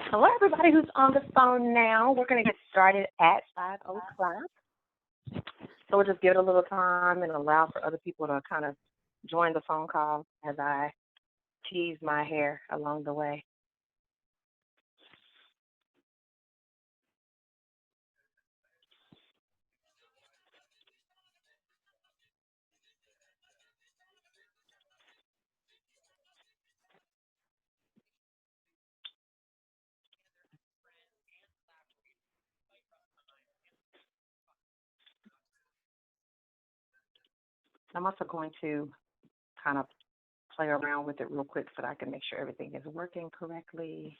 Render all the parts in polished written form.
Hello, everybody who's on the phone now. We're going to get started at 5 o'clock. So we'll just give it a little time and allow for other people to kind of join the phone call as I tease my hair along the way. I'm also going to kind of play around with it real quick so that I can make sure everything is working correctly.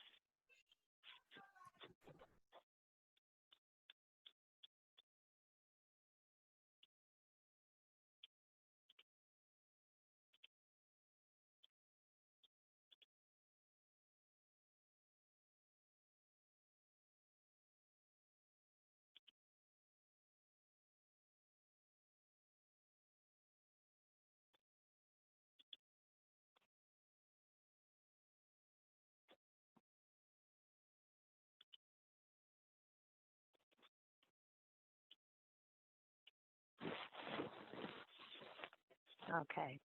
Okay.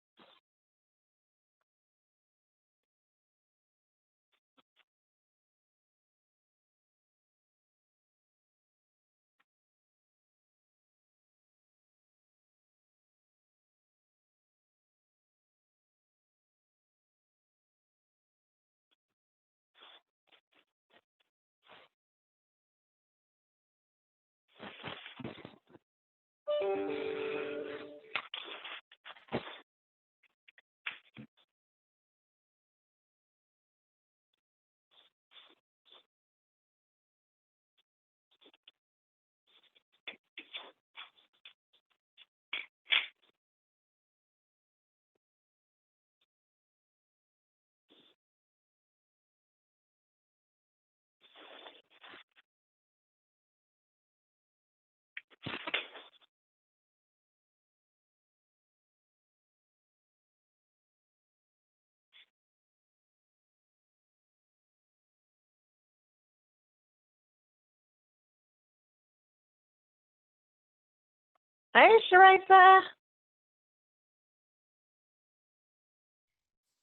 Hey, Sherasa.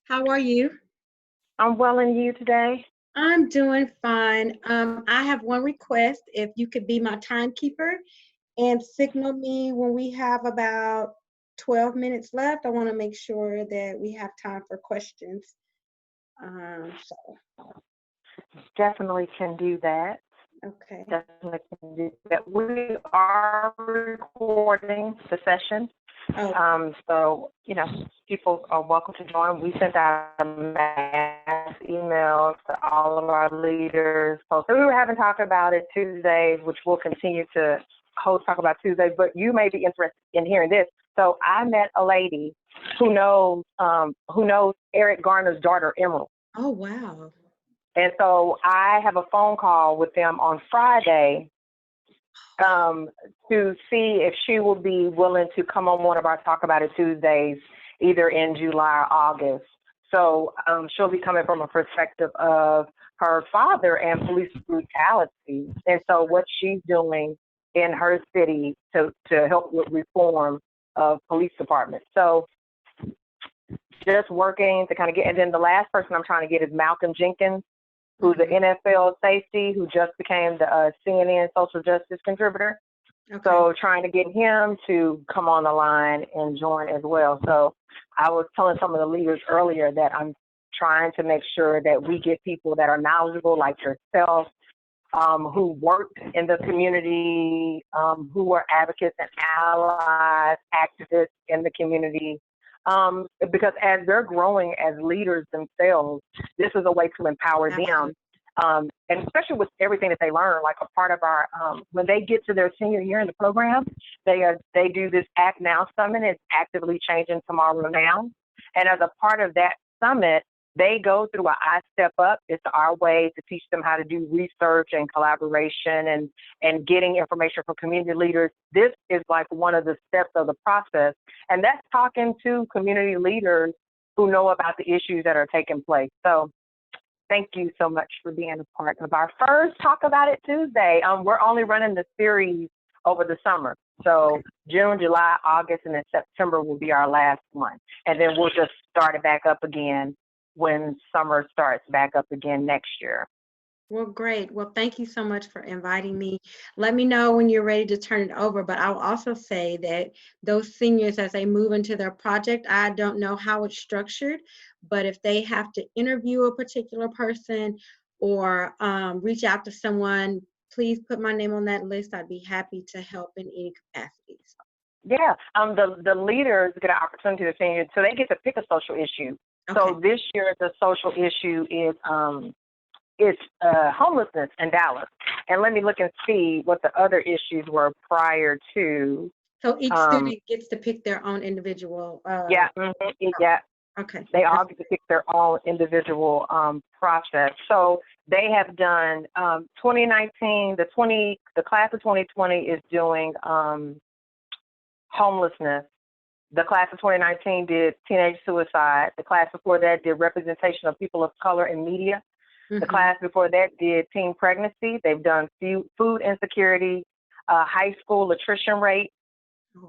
How are you? I'm well, and you today? I'm doing fine. I have one request. If you could be my timekeeper and signal me when we have about 12 minutes left, I want to make sure that we have time for questions. Definitely can do that. Okay. Definitely can do that. We are recording the session. So, people are welcome to join. We sent out a mass email to all of our leaders. So we were having talk about it Tuesdays, which we'll continue to host Talk About Tuesdays, but you may be interested in hearing this. So I met a lady who knows Eric Garner's daughter, Emerald. Oh, wow. And so I have a phone call with them on Friday to see if she will be willing to come on one of our Talk About It Tuesdays, either in July or August. So she'll be coming from a perspective of her father and police brutality, and so what she's doing in her city to help with reform of police departments. So just working to kind of get, and then the last person I'm trying to get is Malcolm Jenkins, who's an NFL safety who just became the CNN social justice contributor. Okay. So trying to get him to come on the line and join as well. So I was telling some of the leaders earlier that I'm trying to make sure that we get people that are knowledgeable like yourself, who work in the community, who are advocates and allies, activists in the community. Because as they're growing as leaders themselves, this is a way to empower them. And especially with everything that they learn, like a part of our, when they get to their senior year in the program, they do this Act Now Summit. It's actively changing tomorrow now. And as a part of that summit, they go through I Step Up. It's our way to teach them how to do research and collaboration and getting information from community leaders. This is like one of the steps of the process. And that's talking to community leaders who know about the issues that are taking place. So Thank you so much for being a part of our first Talk About It Tuesday. We're only running the series over the summer. So June, July, August, and then September will be our last one. And then we'll just start it back up again when summer starts back up again next year. Well, great. Well, thank you so much for inviting me. Let me know when you're ready to turn it over. But I will also say that those seniors, as they move into their project, I don't know how it's structured, but if they have to interview a particular person or reach out to someone, please put my name on that list. I'd be happy to help in any capacities. Yeah, the leaders get an opportunity to senior, so they get to pick a social issue. Okay. So this year the social issue is homelessness in Dallas. And let me look and see what the other issues were prior to. So each student gets to pick their own individual. Yeah. Yeah. Okay. They all get to pick their own individual process. So they have done 2019. The class of 2020 is doing homelessness. The class of 2019 did teenage suicide. The class before that did representation of people of color in media. The class before that did teen pregnancy. They've done food insecurity, high school attrition rate,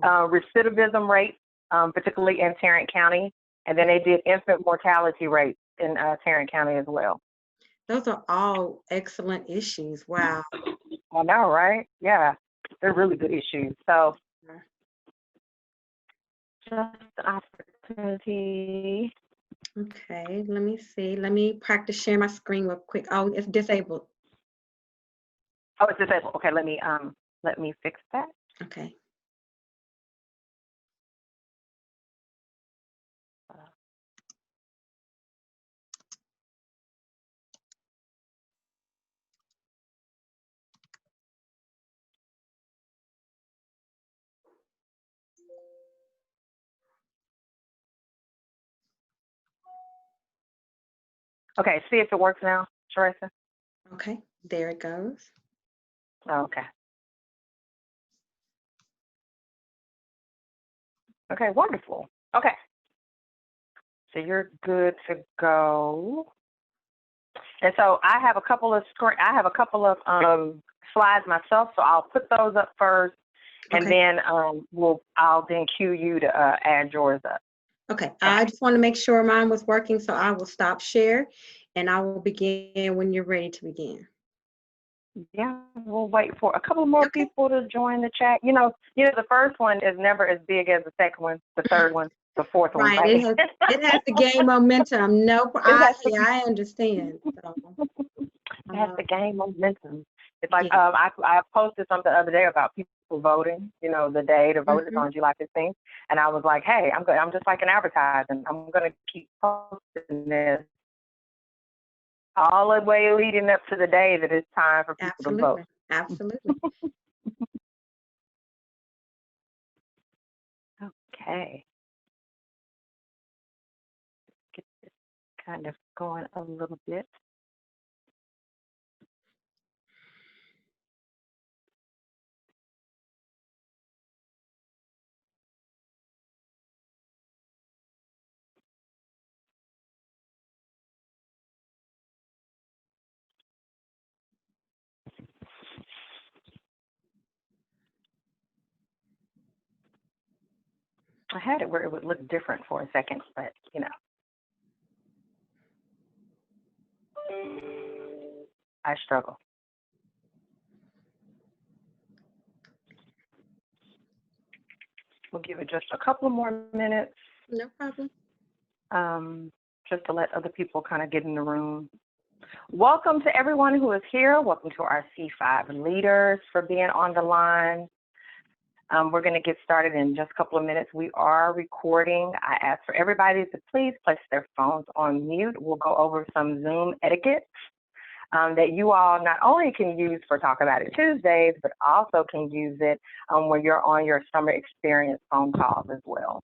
recidivism rate, particularly in Tarrant County. And then they did infant mortality rate in Tarrant County as well. Those are all excellent issues. Wow. I know, right? Yeah, they're really good issues. So just an opportunity. Okay, let me see. Let me practice sharing my screen real quick. Oh, it's disabled. Oh, it's disabled. Okay, let me fix that. Okay. Okay, see if it works now, Sherasa. Okay, there it goes. Oh, okay. Okay, wonderful. Okay. So you're good to go. And so I have a couple of slides myself, so I'll put those up first, and then I'll then cue you to add yours up. Okay. I just want to make sure mine was working, so I will stop share, and I will begin when you're ready to begin. Yeah, we'll wait for a couple more people to join the chat. You know, the first one is never as big as the second one, the third one, the fourth one. Right. It has to gain momentum. No, I understand. So, it has to gain momentum. It's like I posted something the other day about people voting. You know, the day to vote is on July 15th, and I was like, hey, I'm just like an advertising. I'm going to keep posting this all the way leading up to the day that it's time for people to vote. Absolutely. Okay. Get this kind of going a little bit. I had it where it would look different for a second, but you know. I struggle. We'll give it just a couple more minutes. No problem. Just to let other people kind of get in the room. Welcome to everyone who is here. Welcome to our C5 leaders for being on the line. We're going to get started in just a couple of minutes. We are recording. I ask for everybody to please place their phones on mute. We'll go over some Zoom etiquette that you all not only can use for Talk About It Tuesdays, but also can use it when you're on your summer experience phone calls as well.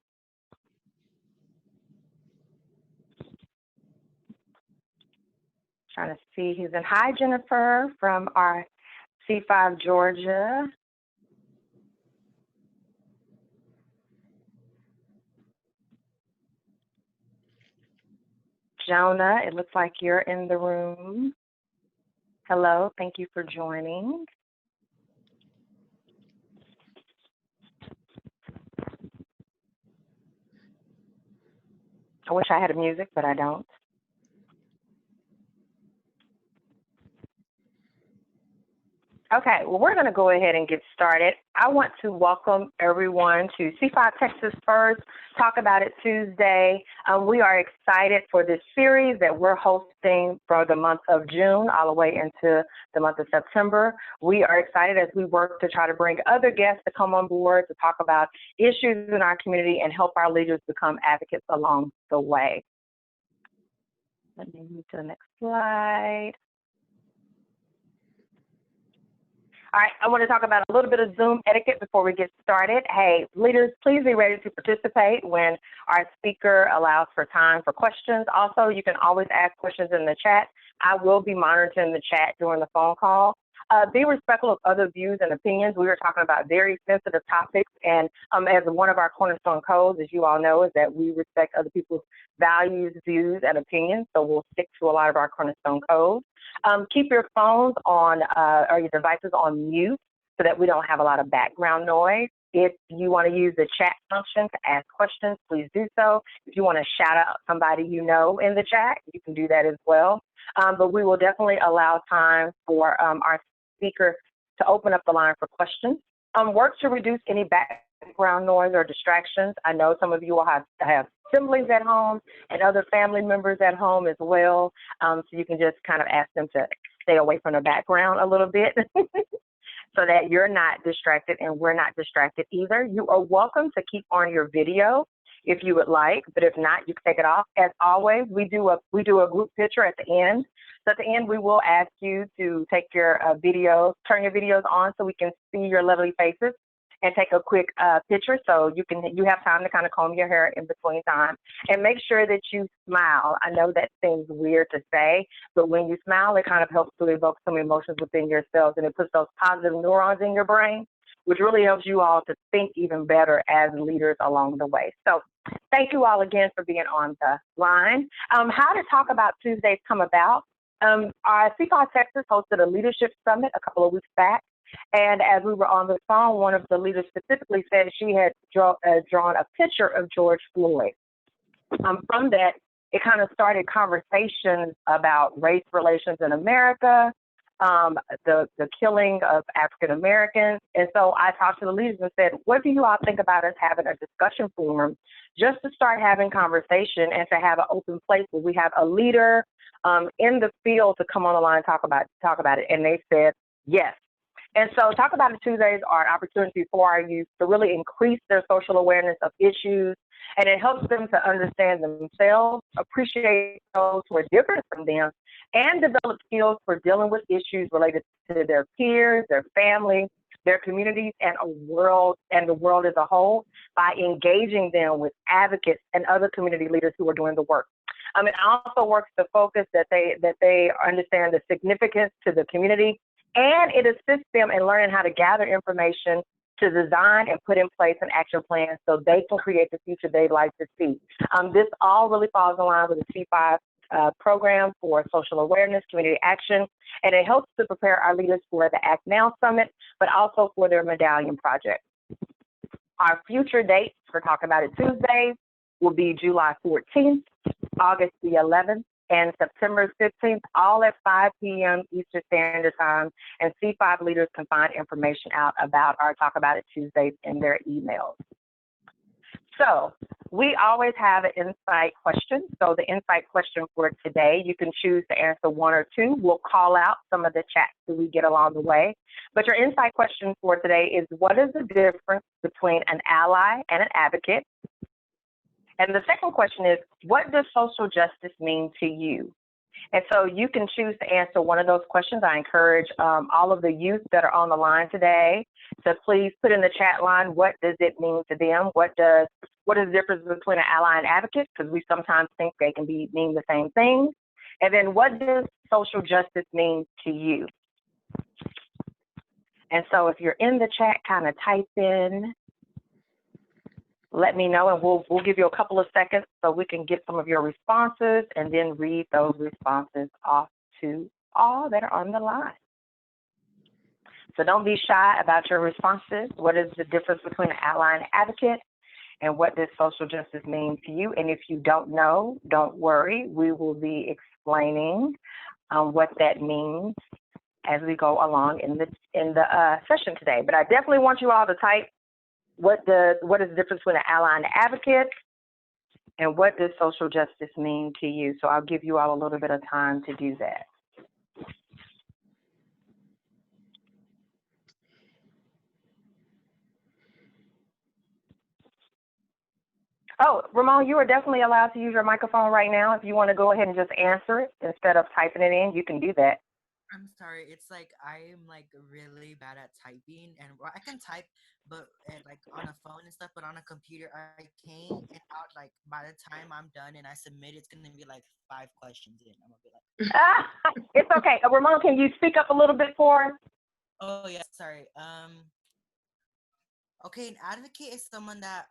Trying to see who's in. Hi, Jennifer from our C5 Georgia. Jonah, it looks like you're in the room. Hello, thank you for joining. I wish I had music, but I don't. Okay, well, we're going to go ahead and get started. I want to welcome everyone to C5 Texas First Talk About It Tuesday. We are excited for this series that we're hosting for the month of June all the way into the month of September. We are excited as we work to try to bring other guests to come on board to talk about issues in our community and help our leaders become advocates along the way. Let me move to the next slide. All right, I want to talk about a little bit of Zoom etiquette before we get started. Hey, leaders, please be ready to participate when our speaker allows for time for questions. Also, you can always ask questions in the chat. I will be monitoring the chat during the phone call. Be respectful of other views and opinions. We were talking about very sensitive topics, and as one of our cornerstone codes, as you all know, is that we respect other people's values, views, and opinions, so we'll stick to a lot of our cornerstone codes. Keep your phones on or your devices on mute so that we don't have a lot of background noise. If you want to use the chat function to ask questions, please do so. If you want to shout out somebody you know in the chat, you can do that as well. But we will definitely allow time for our speaker to open up the line for questions. Work to reduce any background noise or distractions. I know some of you will have siblings at home and other family members at home as well. So you can just kind of ask them to stay away from the background a little bit so that you're not distracted and we're not distracted either. You are welcome to keep on your video if you would like, but if not, you can take it off. As always, we do a group picture at the end. So at the end, we will ask you to take your turn your videos on so we can see your lovely faces and take a quick picture so you have time to kind of comb your hair in between time. And make sure that you smile. I know that seems weird to say, but when you smile, it kind of helps to evoke some emotions within yourselves, and it puts those positive neurons in your brain, which really helps you all to think even better as leaders along the way. So thank you all again for being on the line. How to Talk About Tuesdays come about. Our C5 Texas hosted a leadership summit a couple of weeks back. And as we were on the phone, one of the leaders specifically said she had drawn a picture of George Floyd. From that, it kind of started conversations about race relations in America, the killing of African Americans. And so I talked to the leaders and said, what do you all think about us having a discussion forum just to start having conversation and to have an open place where we have a leader in the field to come on the line and talk about it? And they said yes. And so Talk About It Tuesdays are an opportunity for our youth to really increase their social awareness of issues, and it helps them to understand themselves, appreciate those who are different from them, and develop skills for dealing with issues related to their peers, their family, their communities, and the world as a whole by engaging them with advocates and other community leaders who are doing the work. It also works to focus that they understand the significance to the community, and it assists them in learning how to gather information to design and put in place an action plan so they can create the future they'd like to see. This all really falls in line with the C5 program for social awareness, community action, and it helps to prepare our leaders for the Act Now Summit, but also for their Medallion Project. Our future dates for Talk About It Tuesdays will be July 14th, August the 11th, and September 15th, all at 5 p.m. Eastern Standard Time. And C5 leaders can find information out about our Talk About It Tuesdays in their emails. So we always have an insight question. So the insight question for today, you can choose to answer one or two. We'll call out some of the chats that we get along the way. But your insight question for today is, what is the difference between an ally and an advocate? And the second question is, what does social justice mean to you? And so you can choose to answer one of those questions. I encourage all of the youth that are on the line today to please put in the chat line, what does it mean to them? What is the difference between an ally and advocate? Because we sometimes think they can mean the same thing. And then what does social justice mean to you? And so if you're in the chat, kind of type in let me know, and we'll give you a couple of seconds so we can get some of your responses and then read those responses off to all that are on the line. So don't be shy about your responses. What is the difference between an ally and an advocate? And what does social justice mean to you? And if you don't know, don't worry. We will be explaining what that means as we go along in the session today. But I definitely want you all to type what is the difference between an ally and an advocate, and what does social justice mean to you? So I'll give you all a little bit of time to do that. Oh, Ramon, you are definitely allowed to use your microphone right now. If you want to go ahead and just answer it instead of typing it in, you can do that. I'm sorry. It's like I am like really bad at typing, and I can type, but like on a phone and stuff. But on a computer, I can't. And out like by the time I'm done and I submit, it's gonna be like 5 questions in. I'm gonna be like, it's okay. Ramon, can you speak up a little bit for us? oh yeah, sorry. Okay, an advocate is someone that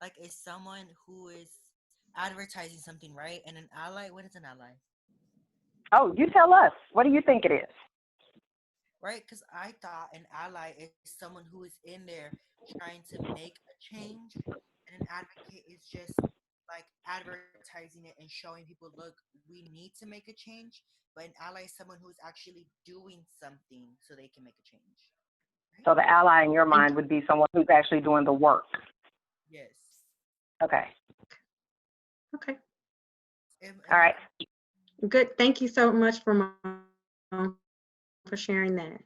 like is someone who is advertising something, right? And an ally, what is an ally? Oh, you tell us. What do you think it is? Right? Because I thought an ally is someone who is in there trying to make a change, and an advocate is just like advertising it and showing people, look, we need to make a change. But an ally is someone who's actually doing something so they can make a change. Right? So the ally in your mind would be someone who's actually doing the work. Yes. Okay. Okay. All right. Good. Thank you so much for sharing that.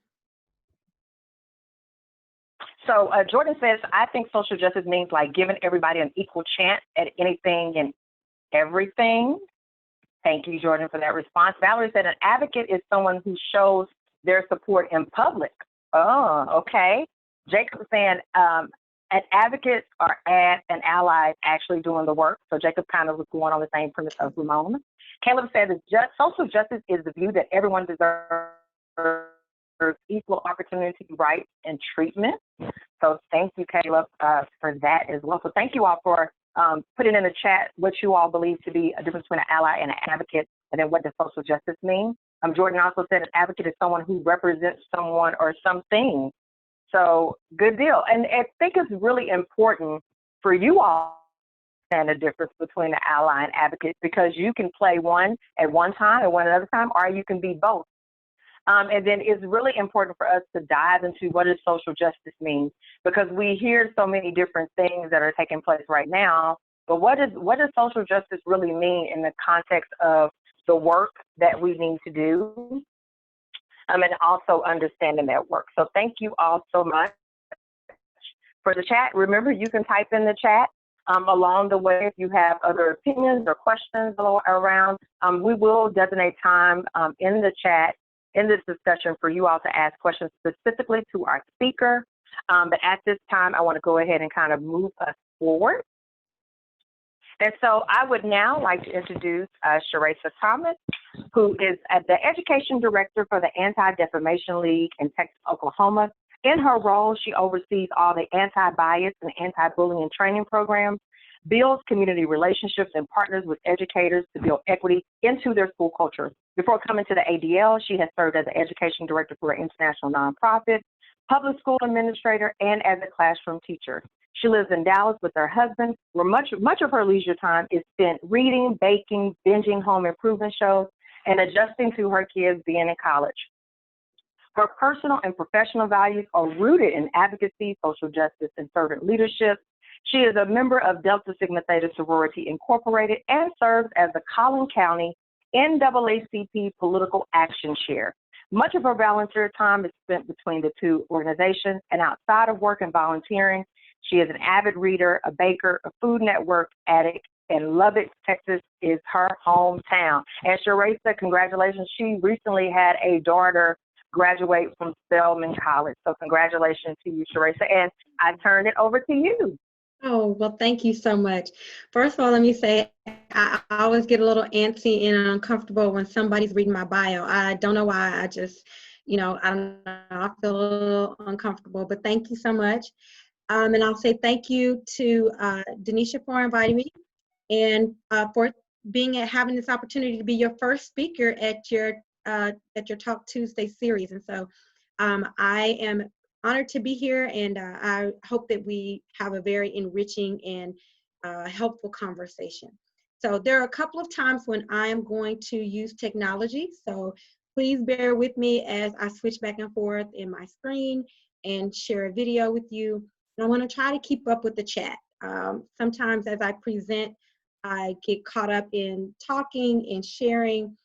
So Jordan says, I think social justice means like giving everybody an equal chance at anything and everything. Thank you, Jordan, for that response. Valerie said an advocate is someone who shows their support in public. Oh, okay. Jacob saying an advocate or an ally actually doing the work. So Jacob kind of was going on the same premise of Ramon. Caleb said that social justice is the view that everyone deserves equal opportunity, rights, and treatment. So thank you, Caleb, for that as well. So thank you all for putting in the chat what you all believe to be a difference between an ally and an advocate, and then what does social justice mean. Jordan also said an advocate is someone who represents someone or something. So good deal. And I think it's really important for you all to understand the difference between an ally and advocate, because you can play one at one time and one another time, or you can be both. And then it's really important for us to dive into what does social justice mean, because we hear so many different things that are taking place right now. But what does social justice really mean in the context of the work that we need to do, and also understanding that work. So thank you all so much for the chat. Remember, you can type in the chat along the way if you have other opinions or questions around. We will designate time in the chat in this discussion for you all to ask questions specifically to our speaker. But at this time, I want to go ahead and kind of move us forward. And so I would now like to introduce Sherasa Thomas, who is the Education Director for the Anti-Defamation League in Texas, Oklahoma. In her role, she oversees all the anti-bias and anti-bullying training programs, builds community relationships, and partners with educators to build equity into their school culture. Before coming to the ADL, she has served as the Education Director for an international nonprofit, public school administrator, and as a classroom teacher. She lives in Dallas with her husband, where much of her leisure time is spent reading, baking, binging home improvement shows, and adjusting to her kids being in college. Her personal and professional values are rooted in advocacy, social justice, and servant leadership. She is a member of Delta Sigma Theta Sorority Incorporated and serves as the Collin County NAACP Political Action Chair. Much of her volunteer time is spent between the two organizations, and outside of work and volunteering, she is an avid reader, a baker, a Food Network addict, and Lubbock, Texas is her hometown. And Sherasa, congratulations. She recently had a daughter graduate from Spelman College. So congratulations to you, Sherasa. And I turn it over to you. Oh, well, thank you so much. First of all, let me say, I always get a little antsy and uncomfortable when somebody's reading my bio. I don't know why. I just, I don't know, I feel a little uncomfortable, but thank you so much. And I'll say thank you to Denisha for inviting me and for having this opportunity to be your first speaker at your Talk Tuesday series. And so I am honored to be here, and I hope that we have a very enriching and helpful conversation. So there are a couple of times when I am going to use technology. So please bear with me as I switch back and forth in my screen and share a video with you. And I want to try to keep up with the chat. Sometimes as I present, I get caught up in talking and sharing,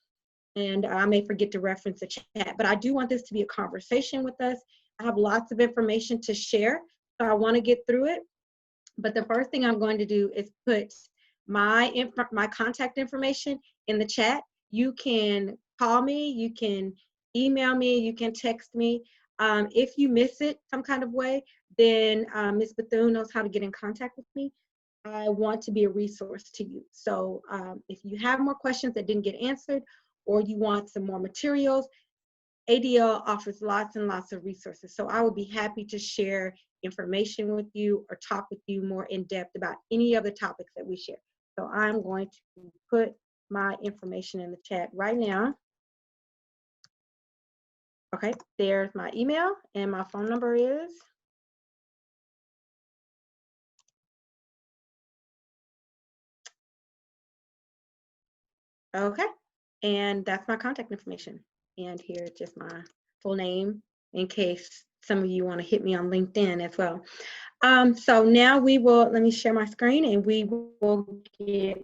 and I may forget to reference the chat, but I do want this to be a conversation with us. I have lots of information to share, so I want to get through it. But the first thing I'm going to do is put my contact information in the chat. You can call me, you can email me, you can text me. If you miss it some kind of way, then Ms. Bethune knows how to get in contact with me. I want to be a resource to you. So if you have more questions that didn't get answered, or you want some more materials, ADL offers lots and lots of resources. So I would be happy to share information with you or talk with you more in depth about any of the topics that we share. So I'm going to put my information in the chat right now. Okay, there's my email, and my phone number is okay, and that's my contact information. And here's just my full name in case some of you want to hit me on LinkedIn as well. So now let me share my screen, and we will get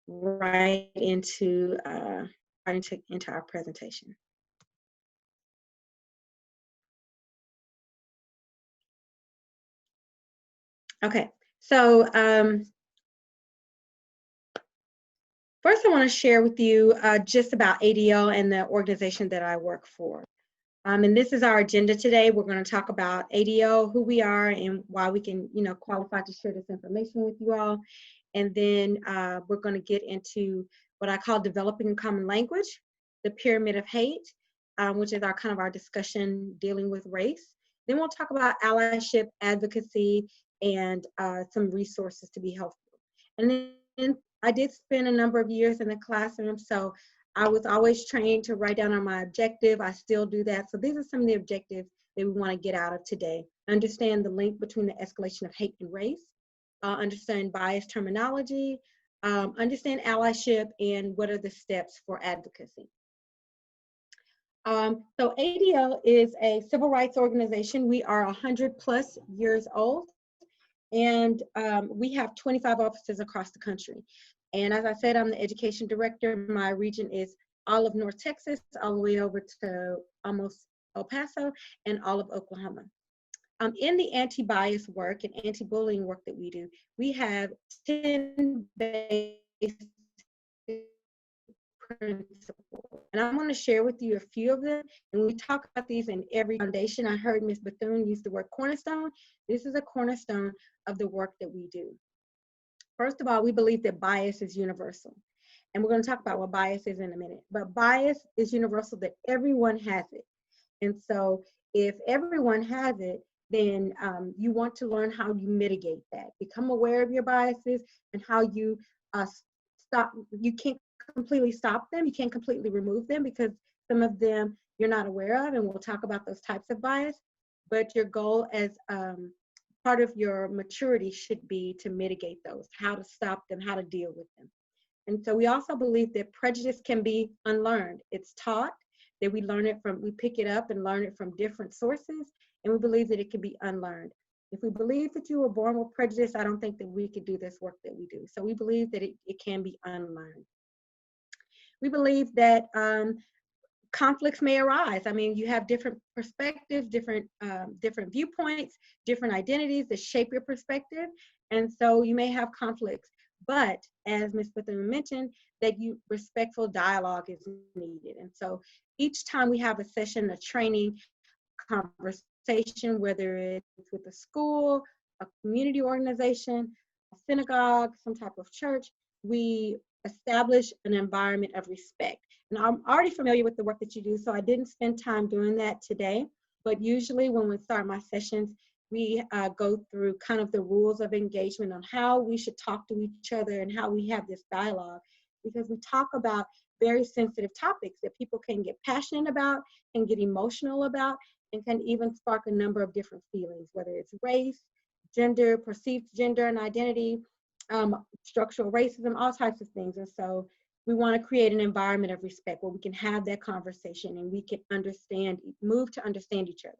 right into our presentation. Okay, so first I want to share with you just about ADL and the organization that I work for. And this is our agenda today. We're going to talk about ADL, who we are, and why we can, qualify to share this information with you all. And then we're going to get into what I call developing a common language, the pyramid of hate, which is our discussion dealing with race. Then we'll talk about allyship, advocacy, and some resources to be helpful. And then I did spend a number of years in the classroom, so I was always trained to write down on my objective. I still do that. So these are some of the objectives that we want to get out of today. Understand the link between the escalation of hate and race, understand bias terminology, understand allyship, and what are the steps for advocacy. So ADL is a civil rights organization. We are 100+ years old, and we have 25 offices across the country. And as I said, I'm the education director. My region is all of North Texas, all the way over to almost El Paso, and all of Oklahoma. In the anti-bias work and anti-bullying work that we do, we have 10 basic principles. And I'm going to share with you a few of them. And we talk about these in every foundation. I heard Ms. Bethune use the word cornerstone. This is a cornerstone of the work that we do. First of all, we believe that bias is universal. And we're going to talk about what bias is in a minute. But bias is universal, that everyone has it. And so if everyone has it, then you want to learn how you mitigate that. Become aware of your biases and how you stop. You can't completely stop them. You can't completely remove them because some of them you're not aware of, and we'll talk about those types of bias. But your goal as part of your maturity should be to mitigate those, how to stop them, how to deal with them. And so we also believe that prejudice can be unlearned. It's taught, that we learn it from, we pick it up and learn it from different sources, and we believe that it can be unlearned. If we believe that you were born with prejudice, I don't think that we could do this work that we do. So we believe that it can be unlearned. We believe that conflicts may arise. I mean, you have different perspectives, different viewpoints, different identities that shape your perspective. And so you may have conflicts, but as Ms. Bethune mentioned, that respectful dialogue is needed. And so each time we have a session, a training, conversation, whether it's with a school, a community organization, a synagogue, some type of church, we establish an environment of respect. And I'm already familiar with the work that you do, so I didn't spend time doing that today. But usually when we start my sessions, we go through kind of the rules of engagement on how we should talk to each other and how we have this dialogue, because we talk about very sensitive topics that people can get passionate about, can get emotional about, and can even spark a number of different feelings, whether it's race, gender, perceived gender and identity, structural racism, all types of things. And so we want to create an environment of respect where we can have that conversation and we can move to understand each other.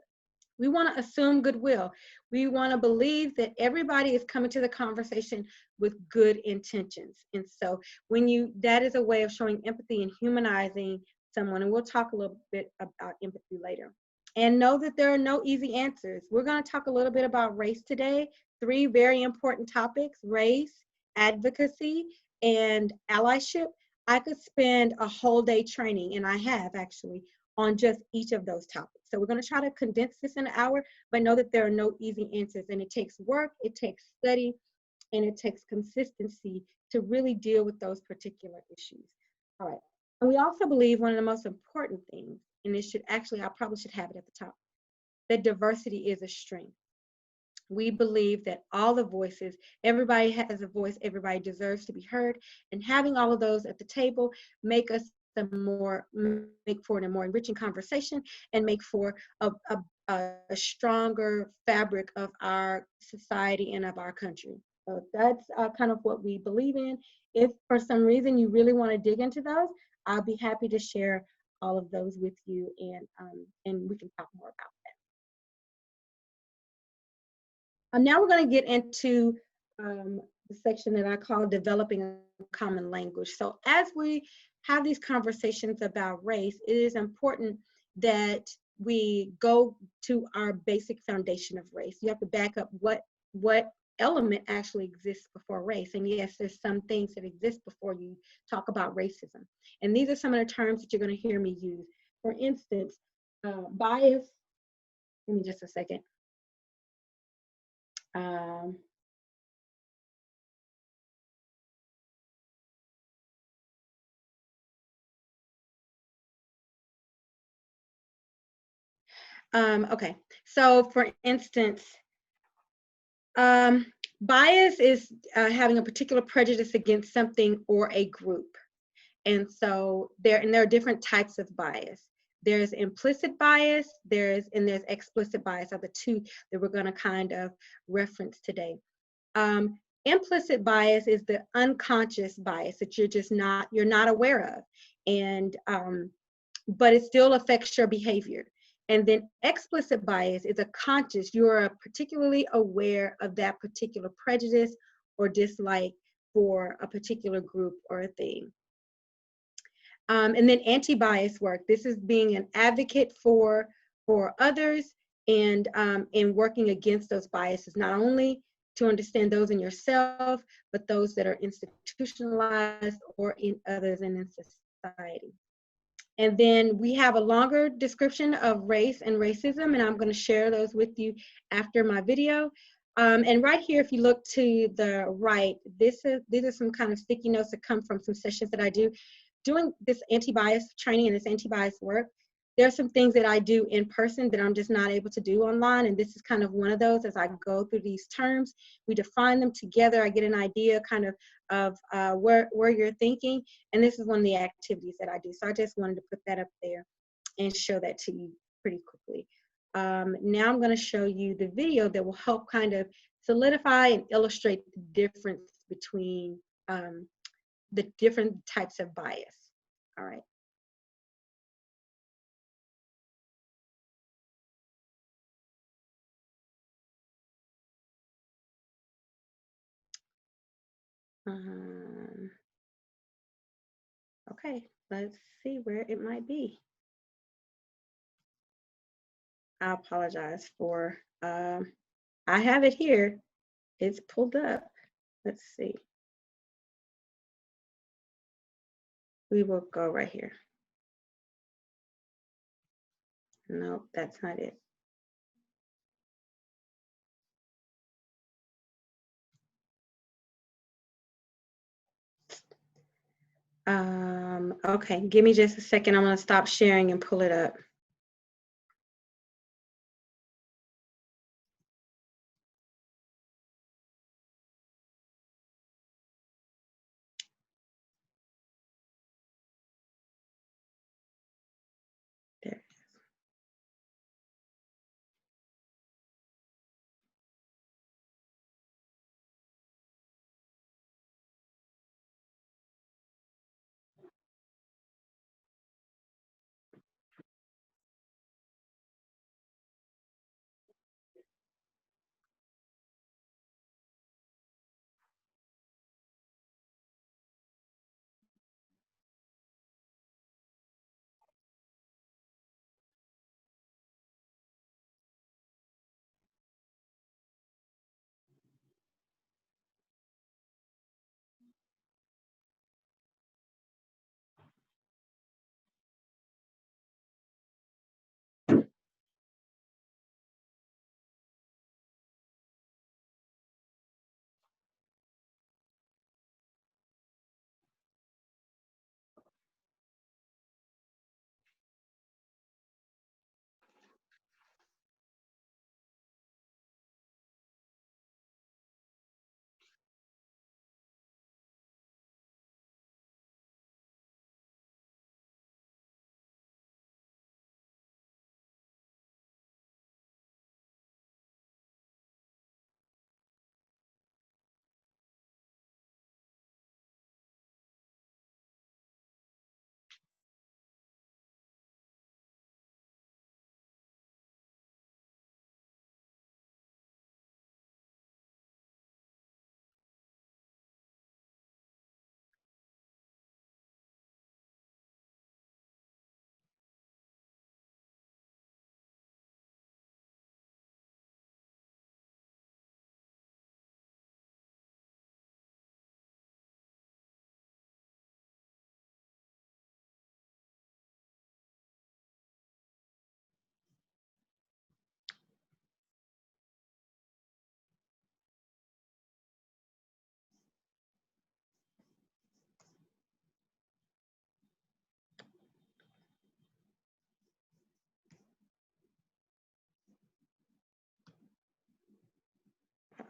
We want to assume goodwill. We want to believe that everybody is coming to the conversation with good intentions. And so that is a way of showing empathy and humanizing someone. And we'll talk a little bit about empathy later. And know that there are no easy answers. We're going to talk a little bit about race today. 3 very important topics: race, advocacy, and allyship. I could spend a whole day training, and I have actually, on just each of those topics. So we're going to try to condense this in an hour, but know that there are no easy answers, and it takes work, it takes study, and it takes consistency to really deal with those particular issues. All right. And we also believe one of the most important things, and I probably should have it at the top, that diversity is a strength. We believe that all the voices, everybody has a voice, everybody deserves to be heard, and having all of those at the table make for it a more enriching conversation and make for a stronger fabric of our society and of our country. So that's kind of what we believe in. If for some reason you really want to dig into those, I'll be happy to share all of those with you, and we can talk more about that. Now we're going to get into the section that I call developing a common language. So as we have these conversations about race, it is important that we go to our basic foundation of race. You have to back up what element actually exists before race. And yes, there's some things that exist before you talk about racism. And these are some of the terms that you're going to hear me use. For instance, bias. Give me just a second. Okay, so for instance, bias is having a particular prejudice against something or a group. And so there are different types of bias. There's implicit bias, there's explicit bias, are the two that we're going to kind of reference today. Implicit bias is the unconscious bias that you're not aware of, and but it still affects your behavior. And then explicit bias is a conscious, you're particularly aware of that particular prejudice or dislike for a particular group or a thing. And then anti-bias work. This is being an advocate for others and working against those biases, not only to understand those in yourself, but those that are institutionalized or in others and in society. And then we have a longer description of race and racism, and I'm going to share those with you after my video. And right here, if you look to the right, these are some kind of sticky notes that come from some sessions that I do. Doing this anti-bias training and this anti-bias work, there are some things that I do in person that I'm just not able to do online, and this is kind of one of those. As I go through these terms, we define them together, I get an idea kind of where you're thinking, and this is one of the activities that I do. So I just wanted to put that up there and show that to you pretty quickly. Now I'm going to show you the video that will help kind of solidify and illustrate the difference between the different types of bias. All right. Okay, let's see where it might be. I apologize for, I have it here. It's pulled up. Let's see. We will go right here. No, that's not it. Okay, give me just a second. I'm going to stop sharing and pull it up. There.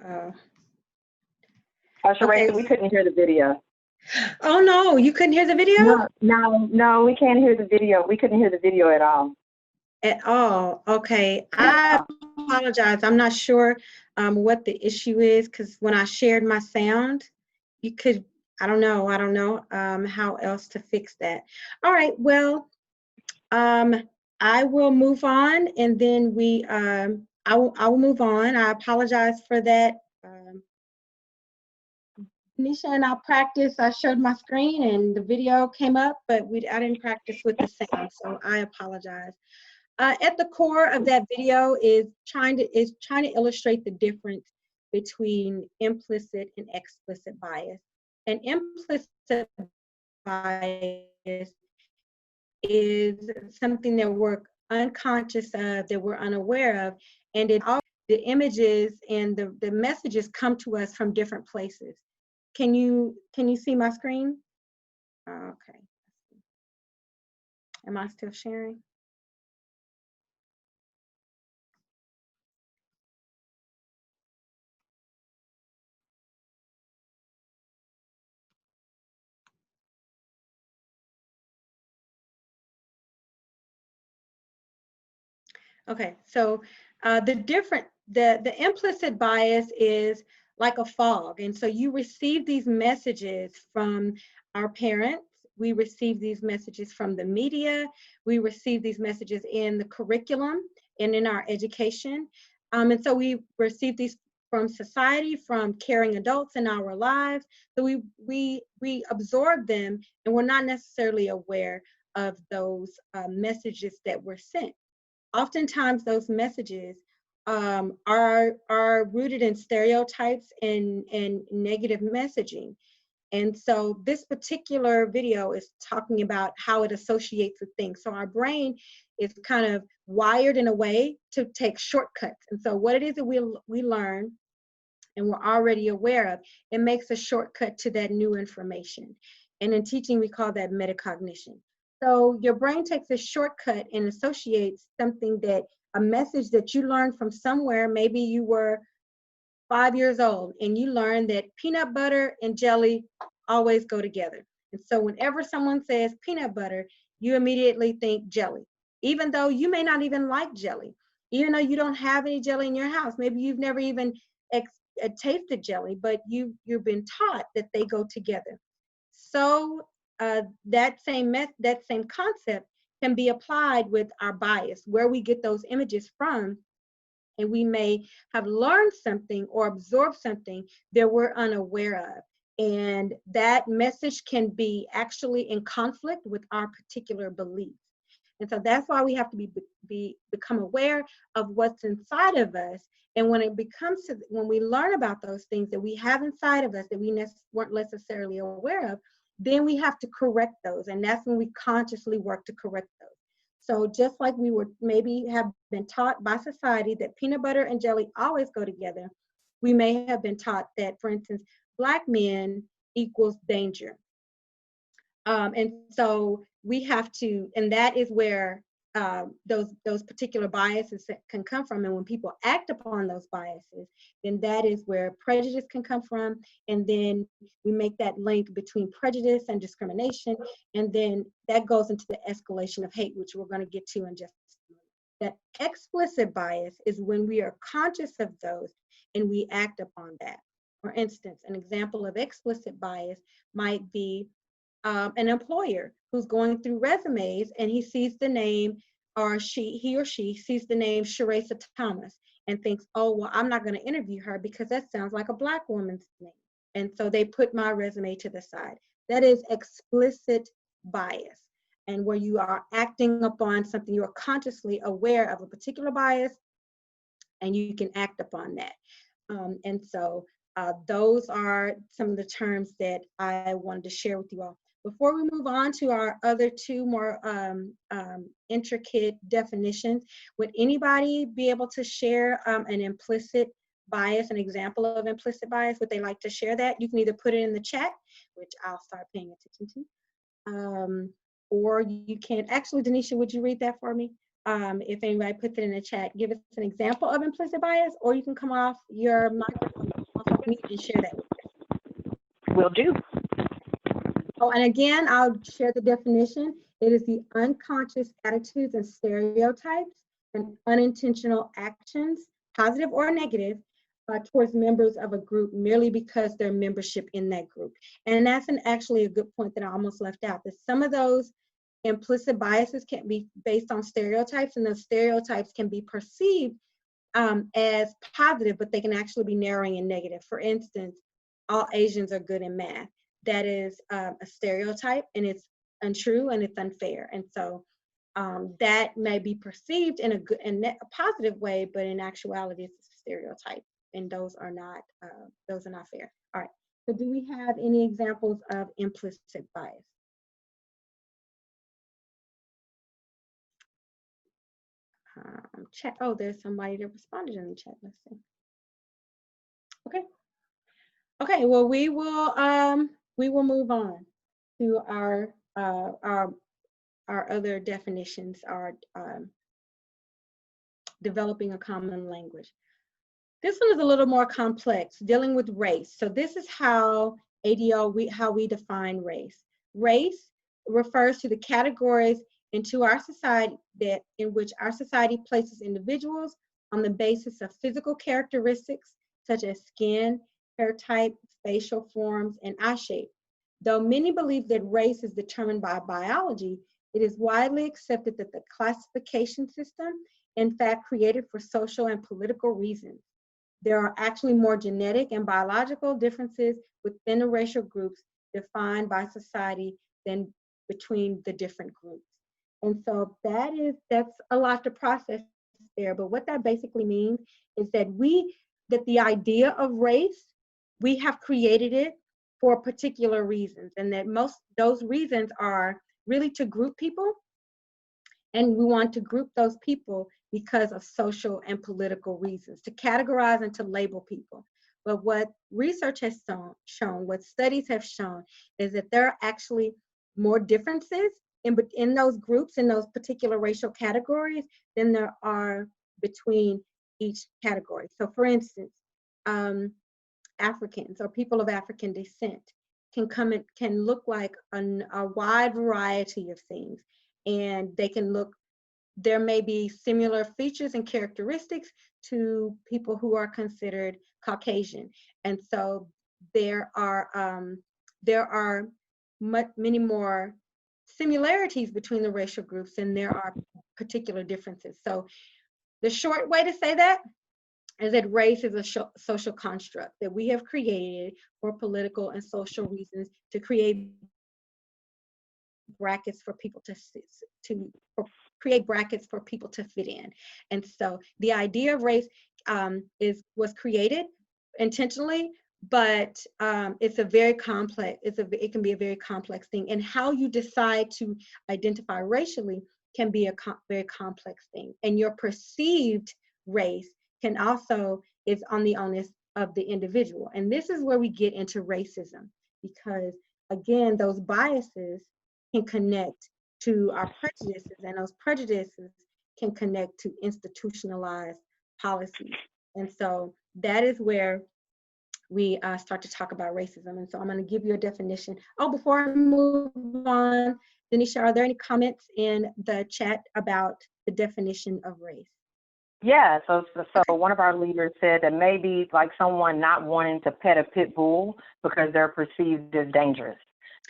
Uh, Sherasa, okay. we couldn't hear the video. Oh no, you couldn't hear the video? No, we can't hear the video. We couldn't hear the video at all. At all. Okay. I apologize. I'm not sure what the issue is, because when I shared my sound, you could, I don't know how else to fix that. All right. Well, I will move on, and then I will move on. I apologize for that. Nisha and I practiced. I showed my screen and the video came up, but I didn't practice with the sound, so I apologize. At the core of that video is trying to illustrate the difference between implicit and explicit bias. And implicit bias is something that we're unconscious of, that we're unaware of, and the images and the messages come to us from different places. Can you see my screen? Okay. Am I still sharing? Okay, so the implicit bias is like a fog. And so you receive these messages from our parents, we receive these messages from the media, we receive these messages in the curriculum and in our education. And so we receive these from society, from caring adults in our lives. So we absorb them, and we're not necessarily aware of those messages that were sent. Oftentimes those messages are rooted in stereotypes and negative messaging. And so this particular video is talking about how it associates with things. So our brain is kind of wired in a way to take shortcuts. And so what it is that we learn and we're already aware of, it makes a shortcut to that new information. And in teaching, we call that metacognition. So your brain takes a shortcut and associates something that, a message that you learned from somewhere. Maybe you were 5 years old and you learned that peanut butter and jelly always go together. And so whenever someone says peanut butter, you immediately think jelly, even though you may not even like jelly, even though you don't have any jelly in your house. Maybe you've never even tasted jelly, but you've been taught that they go together. So that same concept can be applied with our bias, where we get those images from, and we may have learned something or absorbed something that we're unaware of. And that message can be actually in conflict with our particular beliefs. And so that's why we have to become aware of what's inside of us. And when it becomes to, when we learn about those things that we have inside of us that we weren't necessarily aware of, then we have to correct those. And that's when we consciously work to correct those. So just like we would maybe have been taught by society that peanut butter and jelly always go together, we may have been taught that, for instance, Black men equals danger. And so we have to, and that is where those particular biases can come from. And when people act upon those biases, then that is where prejudice can come from. And then we make that link between prejudice and discrimination. And then that goes into the escalation of hate, which we're going to get to in just a moment. That explicit bias is when we are conscious of those and we act upon that. For instance, an example of explicit bias might be an employer who's going through resumes and he sees the name, or he or she sees the name Sherasa Thomas and thinks, oh, well, I'm not going to interview her because that sounds like a Black woman's name. And so they put my resume to the side. That is explicit bias. And where you are acting upon something, you're consciously aware of a particular bias and you can act upon that. And so those are some of the terms that I wanted to share with you all. Before we move on to our other two more intricate definitions, would anybody be able to share an implicit bias, an example of implicit bias? Would they like to share that? You can either put it in the chat, which I'll start paying attention to, or you can, actually, Denisha, would you read that for me? If anybody puts it in the chat, give us an example of implicit bias, or you can come off your microphone and share that with us. Will do. Oh, and again, I'll share the definition. It is the unconscious attitudes and stereotypes and unintentional actions, positive or negative, towards members of a group merely because their membership in that group. And that's actually a good point that I almost left out, that some of those implicit biases can be based on stereotypes, and those stereotypes can be perceived as positive, but they can actually be narrowing and negative. For instance, all Asians are good in math. That is a stereotype, and it's untrue and it's unfair. And so that may be perceived in a positive way, but in actuality, it's a stereotype, and those are not fair. All right. So, do we have any examples of implicit bias? Chat. Oh, there's somebody that responded in the chat. Let's see. Okay. Okay. Well, we will move on to our other definitions, our developing a common language. This one is a little more complex, dealing with race. So this is how how we define race. Race refers to the categories into our society in which our society places individuals on the basis of physical characteristics such as skin, hair type, facial forms, and eye shape. Though many believe that race is determined by biology, it is widely accepted that the classification system, in fact, created for social and political reasons. There are actually more genetic and biological differences within the racial groups defined by society than between the different groups. And so that's a lot to process there. But what that basically means is that the idea of race, we have created it for particular reasons, and that those reasons are really to group people, and we want to group those people because of social and political reasons, to categorize and to label people. But what research has shown, what studies have shown, is that there are actually more differences in those groups, in those particular racial categories, than there are between each category. So for instance, Africans or people of African descent can look like a wide variety of things. And there may be similar features and characteristics to people who are considered Caucasian. And so there are many more similarities between the racial groups than there are particular differences. So the short way to say that is that race is a social construct that we have created for political and social reasons, to create brackets for people create brackets for people to fit in. And so the idea of race was created intentionally, but it's a very complex, it can be a very complex thing. And how you decide to identify racially can be a very complex thing. And your perceived race is on the onus of the individual. And this is where we get into racism, because again, those biases can connect to our prejudices, and those prejudices can connect to institutionalized policies. And so that is where we start to talk about racism. And so I'm going to give you a definition. Oh, before I move on, Denisha, are there any comments in the chat about the definition of race? Yeah, so one of our leaders said that maybe like someone not wanting to pet a pit bull because they're perceived as dangerous.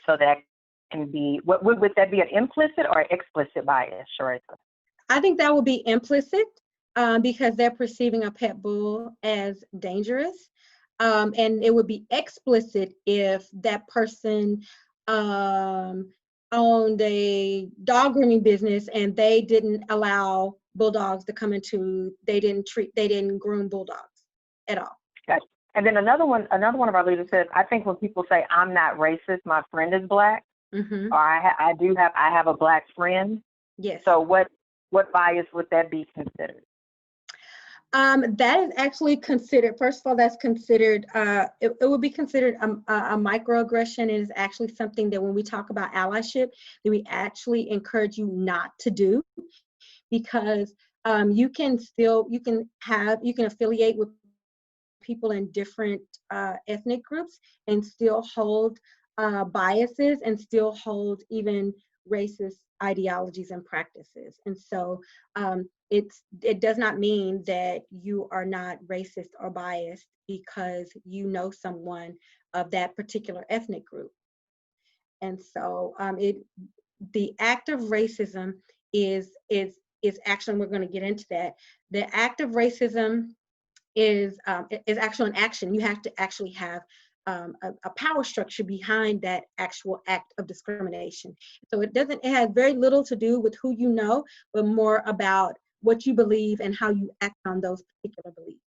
So that can be, would that be an implicit or explicit bias, Sherasa? I think that would be implicit because they're perceiving a pet bull as dangerous. And it would be explicit if that person owned a dog grooming business and they didn't allow bulldogs to come into, they didn't groom bulldogs at all. Gotcha. And then another one of our leaders says, I think when people say I'm not racist, my friend is Black, Mm-hmm. or I have a Black friend. Yes. So what bias would that be considered? That is actually considered, first of all, that's considered, it would be considered a microaggression. It is actually something that when we talk about allyship, that we actually encourage you not to do, because you can affiliate with people in different ethnic groups and still hold biases and still hold even racist ideologies and practices. And so it does not mean that you are not racist or biased because you know someone of that particular ethnic group. And so the act of racism is actually, we're going to get into that. The act of racism is actually an action. You have to actually have a power structure behind that actual act of discrimination. So it has very little to do with who you know, but more about what you believe and how you act on those particular beliefs.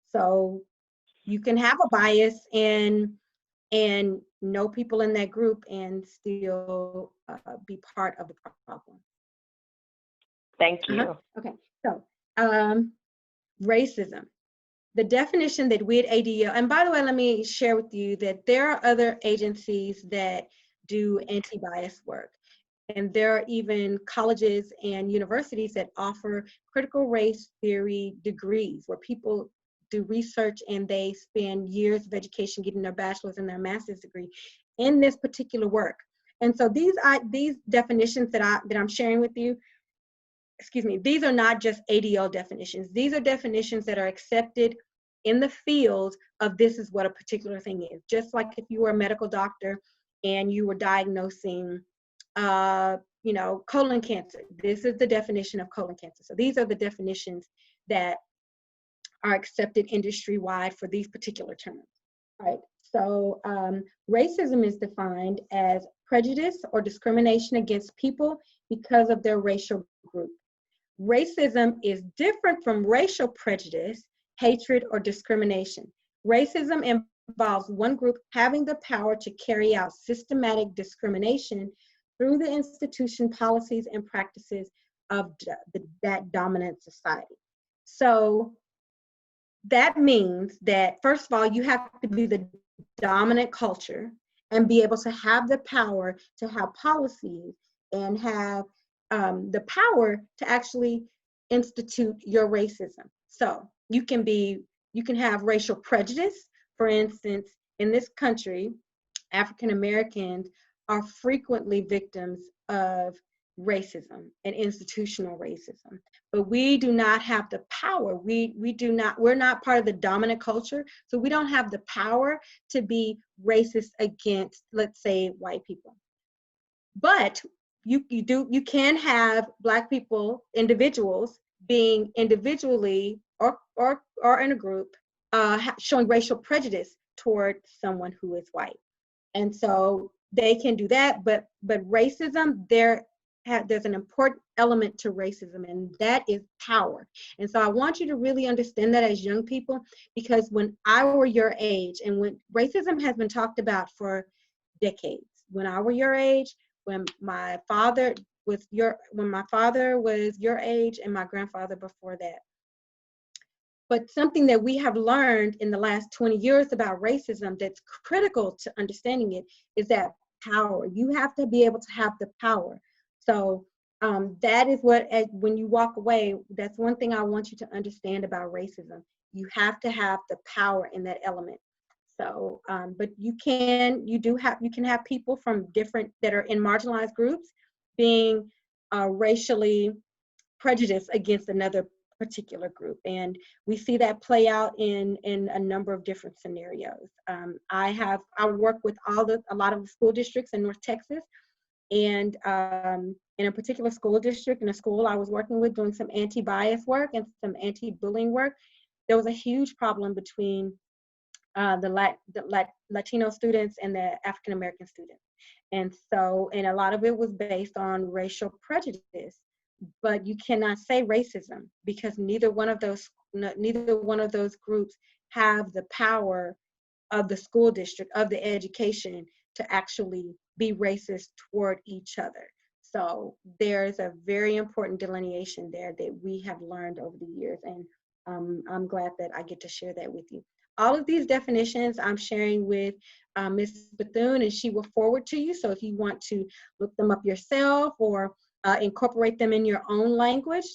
So you can have a bias and know people in that group and still be part of the problem. Thank you. Okay, so racism. The definition that we at ADL, and by the way, let me share with you that there are other agencies that do anti-bias work. And there are even colleges and universities that offer critical race theory degrees where people do research and they spend years of education getting their bachelor's and their master's degree in this particular work. And so these definitions that I'm sharing with you, these are not just ADL definitions. These are definitions that are accepted in the field of this is what a particular thing is. Just like if you were a medical doctor and you were diagnosing, colon cancer, this is the definition of colon cancer. So these are the definitions that are accepted industry-wide for these particular terms. All right, so racism is defined as prejudice or discrimination against people because of their racial group. Racism is different from racial prejudice, hatred, or discrimination. Racism involves one group having the power to carry out systematic discrimination through the institution, policies, and practices of that dominant society. So that means that, first of all, you have to be the dominant culture and be able to have the power to have policies and have the power to actually institute your racism. So you can have racial prejudice. For instance, in this country, African Americans are frequently victims of racism and institutional racism. But we do not have the power. We're not part of the dominant culture, so we don't have the power to be racist against, let's say, white people. But you can have Black people, individuals, being individually or in a group, showing racial prejudice toward someone who is white. And so they can do that, but racism, there's an important element to racism, and that is power. And so I want you to really understand that as young people, because when I were your age, and when racism has been talked about for decades, when I were your age, when my father was your age, and my grandfather before that. But something that we have learned in the last 20 years about racism that's critical to understanding it is that power. You have to be able to have the power. So that is what, when you walk away, that's one thing I want you to understand about racism. You have to have the power in that element. So, but you can have people from that are in marginalized groups being racially prejudiced against another particular group, and we see that play out in a number of different scenarios. I work with a lot of the school districts in North Texas, and in a particular school district, in a school I was working with, doing some anti-bias work and some anti-bullying work, there was a huge problem between the Latino students and the African American students, and a lot of it was based on racial prejudice. But you cannot say racism, because neither one of those groups have the power of the school district, of the education, to actually be racist toward each other. So there's a very important delineation there that we have learned over the years, and I'm glad that I get to share that with you. All of these definitions I'm sharing with Ms. Bethune, and she will forward to you. So if you want to look them up yourself, or incorporate them in your own language,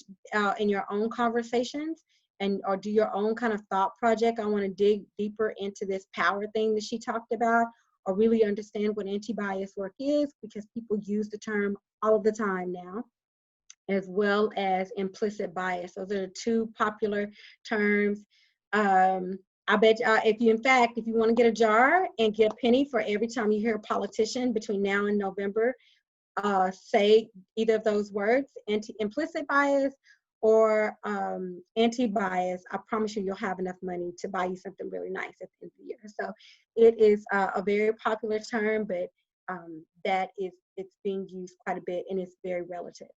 in your own conversations, or do your own kind of thought project. I want to dig deeper into this power thing that she talked about, or really understand what anti-bias work is, because people use the term all of the time now, as well as implicit bias. Those are the two popular terms. I bet if you want to get a jar and get a penny for every time you hear a politician between now and November say either of those words, implicit bias or anti-bias, I promise you'll have enough money to buy you something really nice at the end of the year. So it is a very popular term, but it's being used quite a bit, and it's very relative.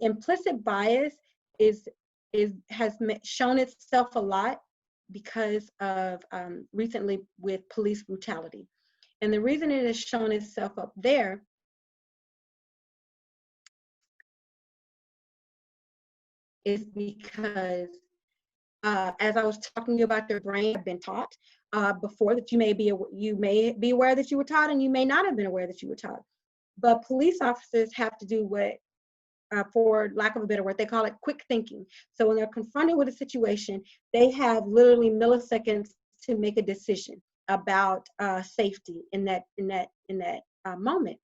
Implicit bias has shown itself a lot because of recently with police brutality. And the reason it has shown itself up there is because, as I was talking about your brain, I've been taught before that you may be aware that you were taught, and you may not have been aware that you were taught. But police officers have to do what, for lack of a better word, they call it quick thinking. So when they're confronted with a situation, they have literally milliseconds to make a decision about safety in that moment.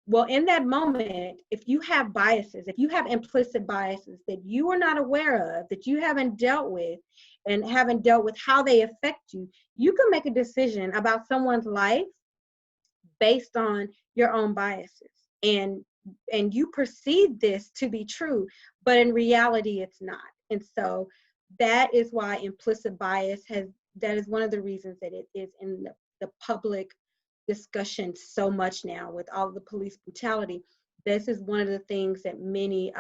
Well, in that moment, if you have biases, if you have implicit biases that you are not aware of, that you haven't dealt with, and haven't dealt with how they affect you, you can make a decision about someone's life based on your own biases. And you perceive this to be true, but in reality, it's not. And so that is why implicit bias that is one of the reasons that it is in the public discussion so much now with all of the police brutality. This is one of the things that many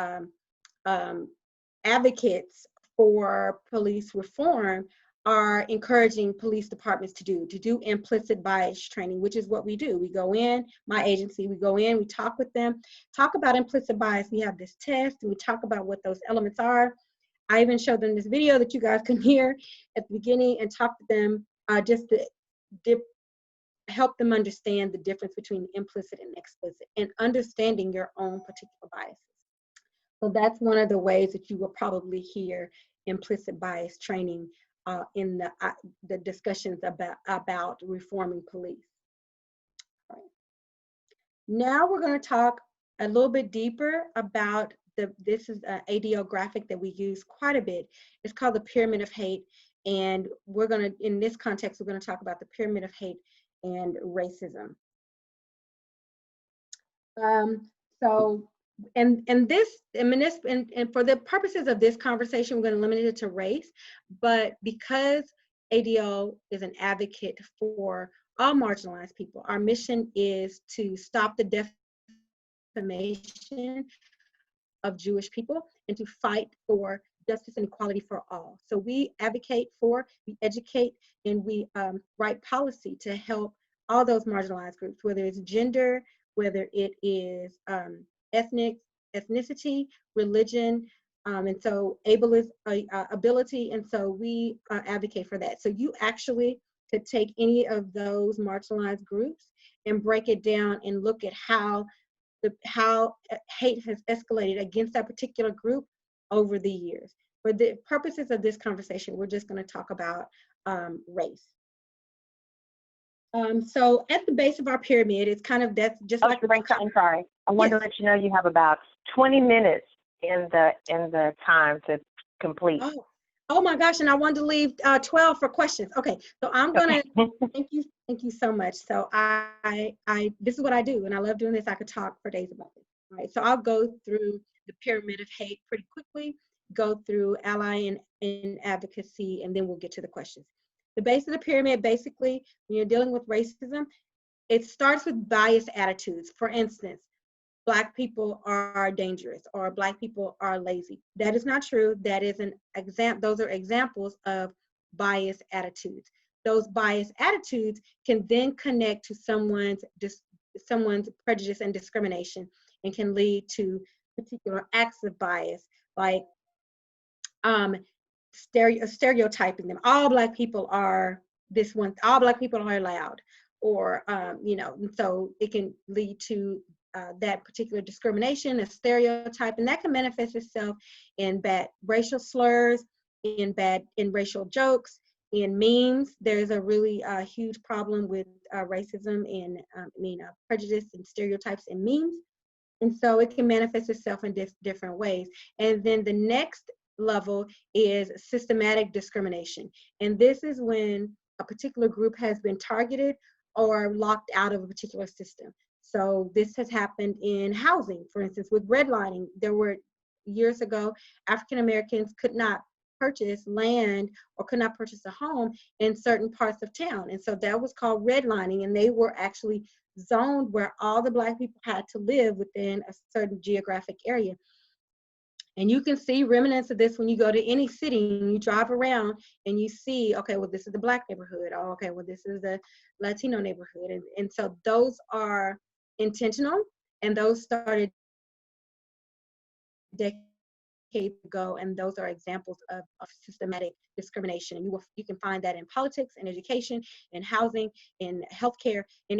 advocates for police reform are encouraging police departments to do implicit bias training, which is what we do. We go in, my agency, we talk with them, talk about implicit bias. We have this test, and we talk about what those elements are. I even showed them this video that you guys can hear at the beginning and talk to them just to help them understand the difference between implicit and explicit and understanding your own particular biases. So that's one of the ways that you will probably hear implicit bias training in the discussions about reforming police. All right. Now we're going to talk a little bit deeper about this is an ADL graphic that we use quite a bit. It's called the Pyramid of Hate. And we're going to, in this context, we're going to talk about the Pyramid of Hate and racism. And for the purposes of this conversation, we're going to limit it to race. But because ADL is an advocate for all marginalized people, our mission is to stop the defamation of Jewish people and to fight for justice and equality for all. So we advocate for, we educate, and we write policy to help all those marginalized groups, whether it's gender, whether it is ethnicity, religion, and so ability, and so we advocate for that. So you actually could take any of those marginalized groups and break it down and look at how hate has escalated against that particular group over the years. For the purposes of this conversation, we're just going to talk about race. So at the base of our pyramid, it's kind of that's just like. I'm sorry. I want to let you know you have about 20 minutes in the time to complete. Oh my gosh! And I wanted to leave 12 for questions. Okay, so I'm gonna thank you so much. So I this is what I do, and I love doing this. I could talk for days about this. All right, so I'll go through the pyramid of hate pretty quickly. Go through ally and advocacy, and then we'll get to the questions. The base of the pyramid, basically, when you're dealing with racism, it starts with biased attitudes. For instance, Black people are dangerous or Black people are lazy. That is not true. That is an example. Those are examples of biased attitudes. Those biased attitudes can then connect to someone's prejudice and discrimination and can lead to particular acts of bias, like stereotyping them. All Black people are this one. All Black people are loud, or and so it can lead to that particular discrimination, a stereotype, and that can manifest itself in bad racial slurs, in racial jokes, in memes. There's a really huge problem with racism and prejudice and stereotypes in memes, and so it can manifest itself in different ways. And then the next level is systematic discrimination, and this is when a particular group has been targeted or locked out of a particular system. So this has happened in housing, for instance, with redlining. There were years ago, African Americans could not purchase land or could not purchase a home in certain parts of town. And so that was called redlining, and they were actually zoned where all the Black people had to live within a certain geographic area. And you can see remnants of this when you go to any city and you drive around and you see, okay, well, this is the Black neighborhood. Oh, okay, well, this is the Latino neighborhood. And so those are intentional, and those started decades ago, and those are examples of systematic discrimination. And you can find that in politics, in education, in housing, in healthcare, in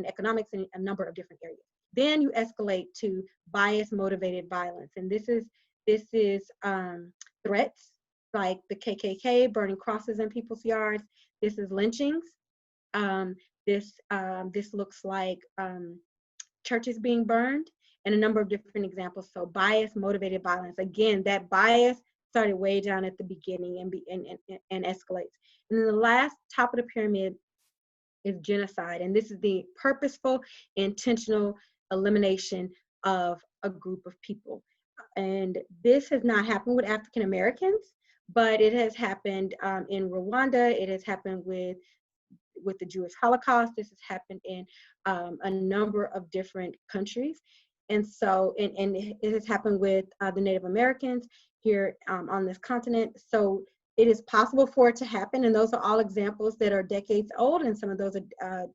economics, in a number of different areas. Then you escalate to bias-motivated violence, and this is threats like the KKK burning crosses in people's yards. This is lynchings. This looks like churches being burned, and a number of different examples. So bias-motivated violence. Again, that bias started way down at the beginning and escalates. And then the last top of the pyramid is genocide, and this is the purposeful, intentional elimination of a group of people. And this has not happened with African Americans, but it has happened in Rwanda. It has happened with the Jewish Holocaust. This has happened in a number of different countries. And so, and it has happened with the Native Americans here on this continent. So it is possible for it to happen. And those are all examples that are decades old. And some of those are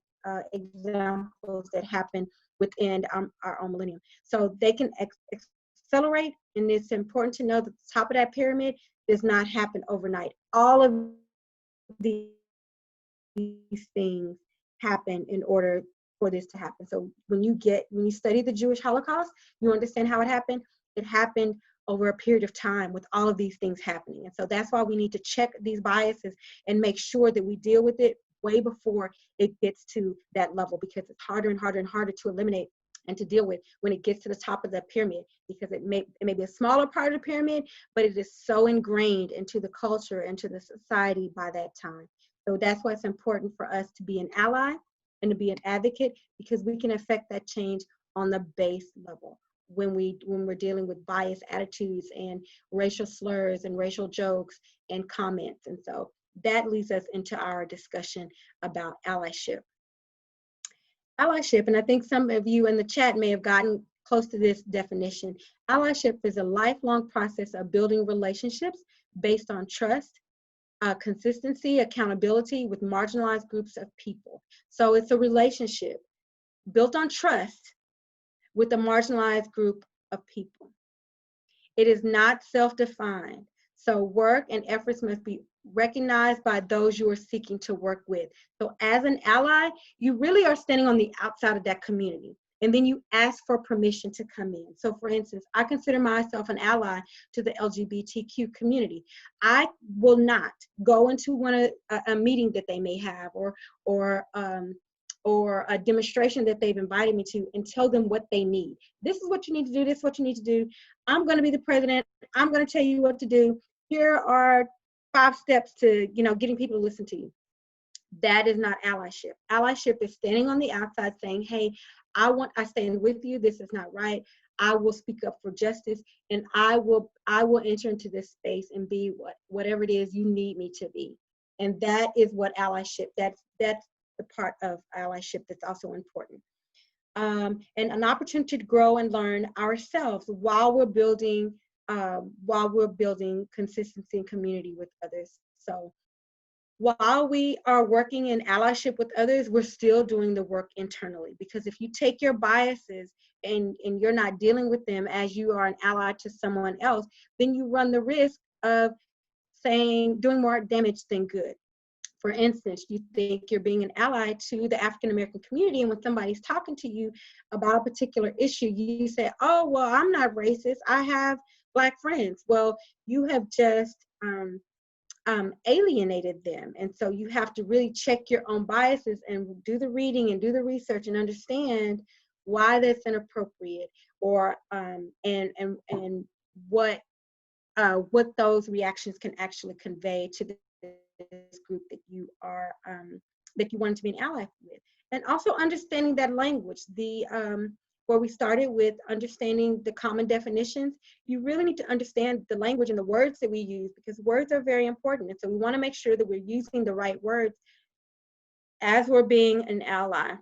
examples that happen within our own millennium. So they can accelerate. And it's important to know that the top of that pyramid does not happen overnight. All of these things happen in order for this to happen. So when you study the Jewish Holocaust, you understand how it happened. It happened over a period of time with all of these things happening. And so that's why we need to check these biases and make sure that we deal with it way before it gets to that level, because it's harder and harder and harder to eliminate and to deal with when it gets to the top of the pyramid, because it may be a smaller part of the pyramid, but it is so ingrained into the culture and to the society by that time. So that's why it's important for us to be an ally and to be an advocate, because we can affect that change on the base level when we're dealing with biased attitudes and racial slurs and racial jokes and comments. And so that leads us into our discussion about allyship. Allyship, and I think some of you in the chat may have gotten close to this definition. Allyship is a lifelong process of building relationships based on trust, consistency, accountability with marginalized groups of people. So it's a relationship built on trust with a marginalized group of people. It is not self-defined. So work and efforts must be recognized by those you are seeking to work with. So as an ally, you really are standing on the outside of that community. And then you ask for permission to come in. So for instance, I consider myself an ally to the LGBTQ community. I will not go into a meeting that they may have or a demonstration that they've invited me to and tell them what they need. This is what you need to do. This is what you need to do. I'm going to be the president. I'm going to tell you what to do. Here are 5 steps to, getting people to listen to you. That is not allyship. Allyship is standing on the outside saying, hey, I stand with you. This is not right. I will speak up for justice, and I will enter into this space and be whatever it is you need me to be. And that is what allyship, that's the part of allyship that's also important. And an opportunity to grow and learn ourselves while we're building consistency and community with others. So while we are working in allyship with others, we're still doing the work internally, because if you take your biases and you're not dealing with them as you are an ally to someone else, then you run the risk of doing more damage than good. For instance, you think you're being an ally to the African American community, and when somebody's talking to you about a particular issue, you say, oh, well, I'm not racist. I have Black friends. Well, you have just alienated them. And so you have to really check your own biases and do the reading and do the research and understand why that's inappropriate, or and what those reactions can actually convey to this group that you are that you want to be an ally with. And also understanding that language, where we started with understanding the common definitions, you really need to understand the language and the words that we use, because words are very important. And so we want to make sure that we're using the right words as we're being an ally.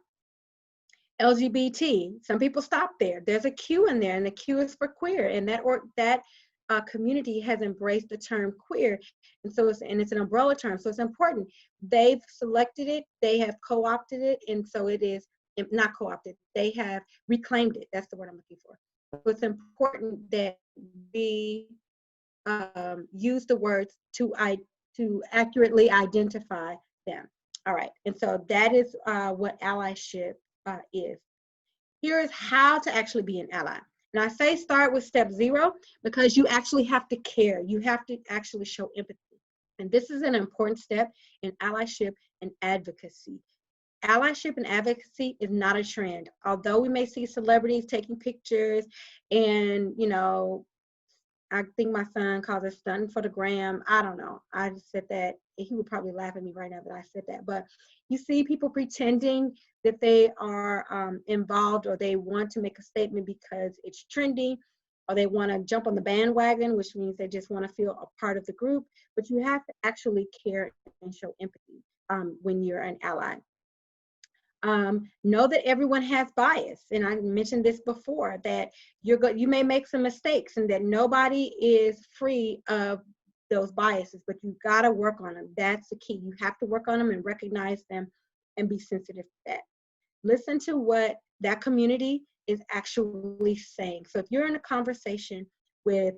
LGBT, some people stop there. There's a Q in there, and the Q is for queer, and that community has embraced the term queer, and so it's an umbrella term, so it's important. They've selected it, they have co-opted it, and so it is not co-opted. They have reclaimed it. That's the word I'm looking for. So it's important that we use the words to accurately identify them. All right, and so that is what allyship is. Here is how to actually be an ally. And I say start with step 0 because you actually have to care. You have to actually show empathy. And this is an important step in allyship and advocacy. Allyship and advocacy is not a trend. Although we may see celebrities taking pictures and, I think my son calls it stunting for the gram. I don't know. I just said that. He would probably laugh at me right now that I said that. But you see people pretending that they are involved, or they want to make a statement because it's trendy, or they want to jump on the bandwagon, which means they just want to feel a part of the group. But you have to actually care and show empathy when you're an ally. Know that everyone has bias, and I mentioned this before, that you may make some mistakes, and that nobody is free of those biases, but you got to work on them. That's the key. You have to work on them and recognize them and be sensitive to that. Listen to what that community is actually saying. So if you're in a conversation with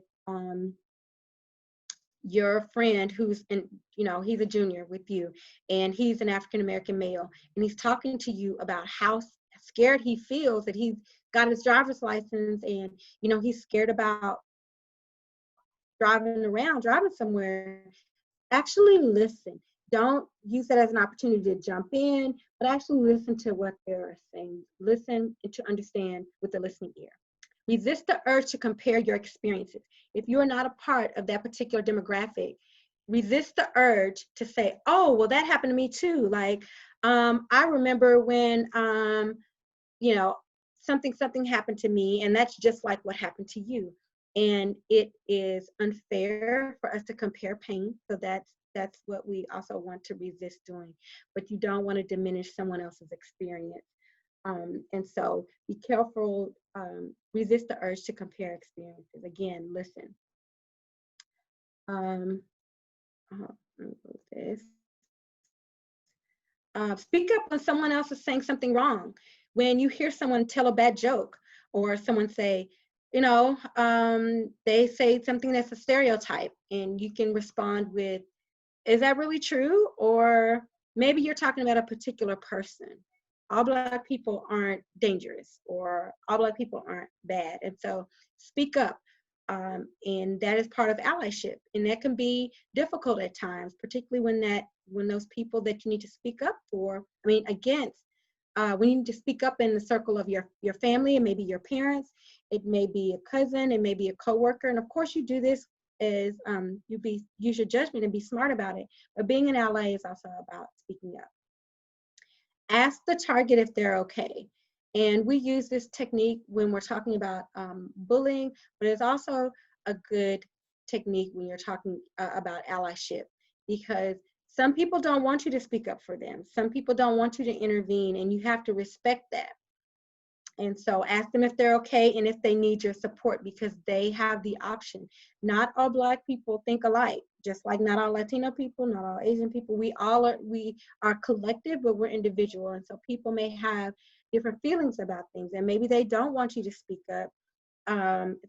your friend who's in, you know, he's a junior with you, and he's an African American male, and he's talking to you about how scared he feels that he's got his driver's license, and you know he's scared about driving somewhere. Actually listen. Don't use that as an opportunity to jump in, but actually listen to what they're saying. Listen to understand with the listening ear. Resist the urge to compare your experiences. If you are not a part of that particular demographic, resist the urge to say, oh, well, that happened to me too. Like, I remember when, you know, something happened to me, and that's just like what happened to you. And it is unfair for us to compare pain. So that's what we also want to resist doing. But you don't want to diminish someone else's experience. And so be careful, resist the urge to compare experiences. Again, listen. Let me move this. Speak up when someone else is saying something wrong. When you hear someone tell a bad joke, or someone say, you know, they say something that's a stereotype, and you can respond with, is that really true? Or maybe you're talking about a particular person. All Black people aren't dangerous, or all Black people aren't bad. And so speak up. And that is part of allyship. And that can be difficult at times, particularly when those people that you need to speak up for, against, when you need to speak up in the circle of your family, and maybe your parents, it may be a cousin, it may be a coworker. And of course you do this is use your judgment and be smart about it. But being an ally is also about speaking up. Ask the target if they're okay. And we use this technique when we're talking about bullying, but it's also a good technique when you're talking about allyship, because some people don't want you to speak up for them. Some people don't want you to intervene, and you have to respect that. And so ask them if they're okay and if they need your support, because they have the option. Not all Black people think alike, just like not all Latino people, not all Asian people. We are collective, but we're individual. And so people may have different feelings about things, and maybe they don't want you to speak up.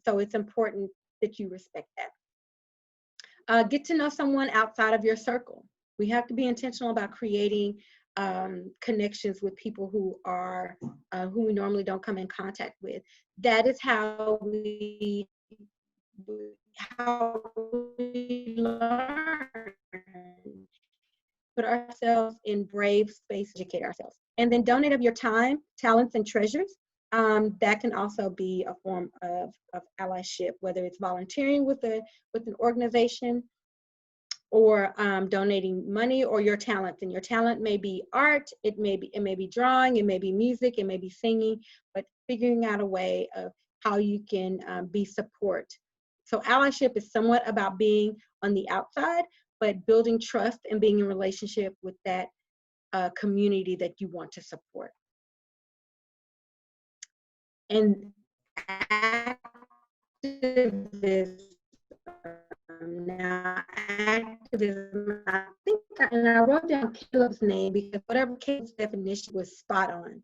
So it's important that you respect that. Get to know someone outside of your circle. We have to be intentional about creating connections with people who we normally don't come in contact with. That is how we learn. Put ourselves in brave space, educate ourselves, and then donate of your time, talents, and treasures. That can also be a form of allyship, whether it's volunteering with an organization, or donating money or your talents. And your talent may be art, it may be drawing, it may be music, it may be singing, but figuring out a way of how you can be support. So allyship is somewhat about being on the outside, but building trust and being in relationship with that community that you want to support. And activism. Now, activism, I think, and I wrote down Caleb's name because whatever Caleb's definition was spot on.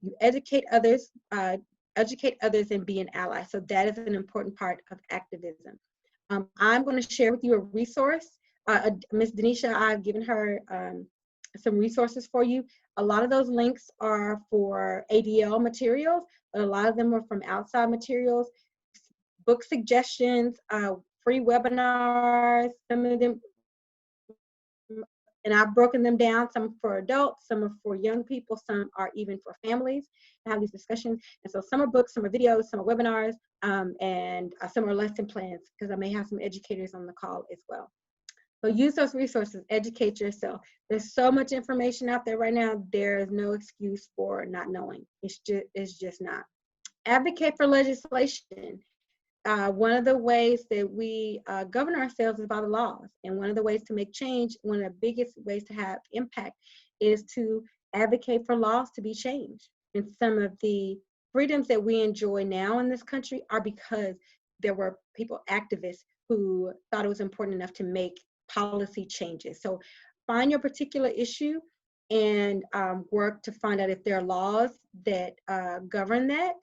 You educate others and be an ally. So that is an important part of activism. I'm going to share with you a resource. Ms. Denisha, I've given her some resources for you. A lot of those links are for ADL materials, but a lot of them are from outside materials. Book suggestions, free webinars, some of them, and I've broken them down, some for adults, some are for young people, some are even for families to have these discussions. And so some are books, some are videos, some are webinars, and some are lesson plans, because I may have some educators on the call as well. So use those resources, educate yourself. There's so much information out there right now, there is no excuse for not knowing. It's just not. Advocate for legislation. One of the ways that we govern ourselves is by the laws. And one of the ways to make change, one of the biggest ways to have impact, is to advocate for laws to be changed. And some of the freedoms that we enjoy now in this country are because there were people, activists, who thought it was important enough to make policy changes. So find your particular issue and work to find out if there are laws that govern that.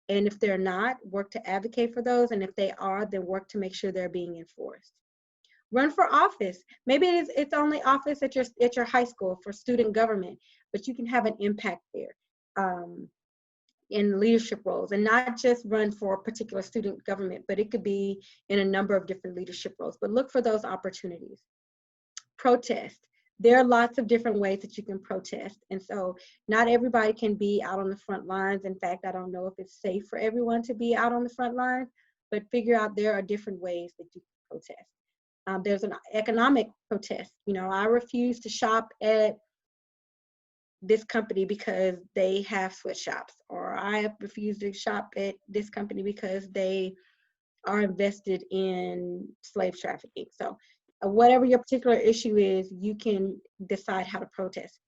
And if they're not, work to advocate for those. And if they are, then work to make sure they're being enforced. Run for office. Maybe it's only office at your high school for student government, but you can have an impact there in leadership roles, and not just run for a particular student government, but it could be in a number of different leadership roles. But look for those opportunities. Protest. There are lots of different ways that you can protest. And so not everybody can be out on the front lines. In fact, I don't know if it's safe for everyone to be out on the front lines, but figure out there are different ways that you can protest. There's an economic protest. You know, I refuse to shop at this company because they have sweatshops, or I refuse to shop at this company because they are invested in slave trafficking. So whatever your particular issue is, you can decide how to protest.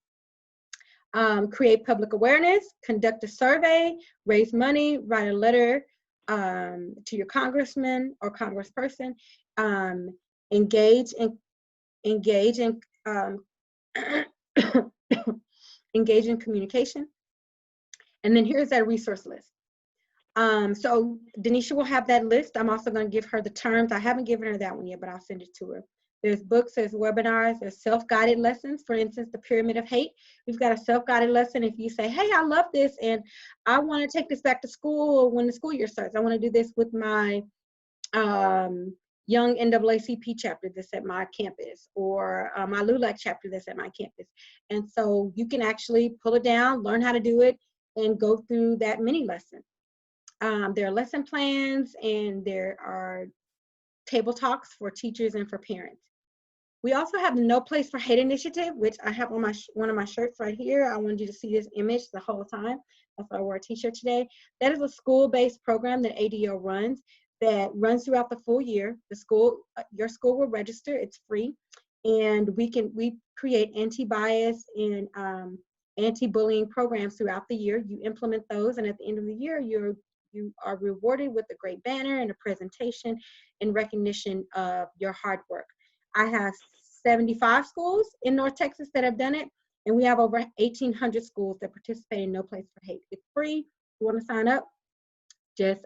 Create public awareness, conduct a survey, raise money, write a letter to your congressman or congressperson, engage in engage in communication. And then here's that resource list. So Denisha will have that list. I'm also going to give her the terms. I haven't given her that one yet, but I'll send it to her. There's books, there's webinars, there's self-guided lessons. For instance, the Pyramid of Hate. We've got a self-guided lesson. If you say, hey, I love this and I want to take this back to school when the school year starts. I want to do this with my young NAACP chapter that's at my campus, or my LULAC chapter that's at my campus. And so you can actually pull it down, learn how to do it, and go through that mini lesson. There are lesson plans, and there are table talks for teachers and for parents. We also have the No Place for Hate initiative, which I have on one of my shirts right here. I wanted you to see this image the whole time. That's why I wore a t-shirt today. That is a school-based program that ADO runs that runs throughout the full year. Your school will register, it's free. And we create anti-bias and anti-bullying programs throughout the year. You implement those, and at the end of the year, you are rewarded with a great banner and a presentation in recognition of your hard work. I have 75 schools in North Texas that have done it, and we have over 1,800 schools that participate in No Place for Hate. It's free. If you want to sign up, just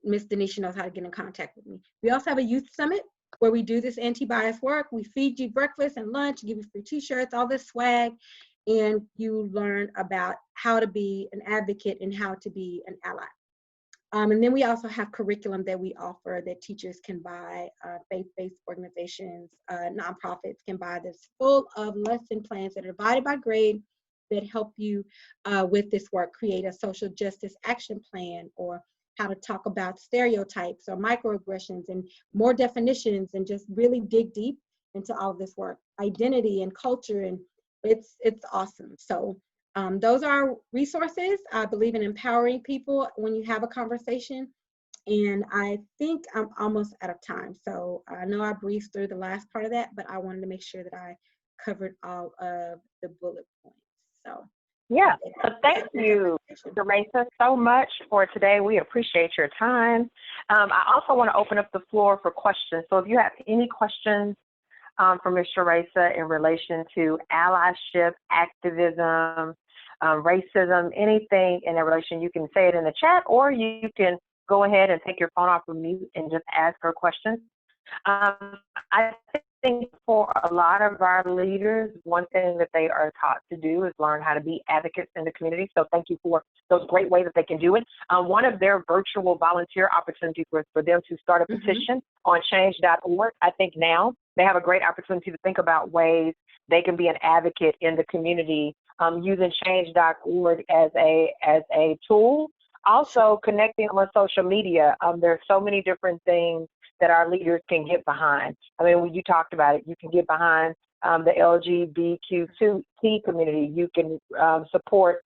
Miss Denisha knows how to get in contact with me. We also have a youth summit where we do this anti-bias work. We feed you breakfast and lunch, give you free t-shirts, all this swag, and you learn about how to be an advocate and how to be an ally. And then we also have curriculum that we offer that teachers can buy, faith-based organizations, nonprofits can buy, that's full of lesson plans that are divided by grade that help you with this work. Create a social justice action plan, or how to talk about stereotypes or microaggressions, and more definitions, and just really dig deep into all of this work. Identity and culture, and it's awesome. So those are resources. I believe in empowering people when you have a conversation. And I think I'm almost out of time. So I know I breezed through the last part of that, but I wanted to make sure that I covered all of the bullet points. So yeah, so thank you, Sherasa, so much for today. We appreciate your time. I also want to open up the floor for questions. So if you have any questions for Ms. Sherasa in relation to allyship, activism, racism, anything in that relation, you can say it in the chat, or you can go ahead and take your phone off of mute and just ask her questions. I think for a lot of our leaders, one thing that they are taught to do is learn how to be advocates in the community. So thank you for those great ways that they can do it. One of their virtual volunteer opportunities was for them to start a petition on change.org. I think now they have a great opportunity to think about ways they can be an advocate in the community using change.org as a tool. Also connecting on social media. There's so many different things that our leaders can get behind. I mean, when you talked about it, you can get behind the LGBTQ community. You can support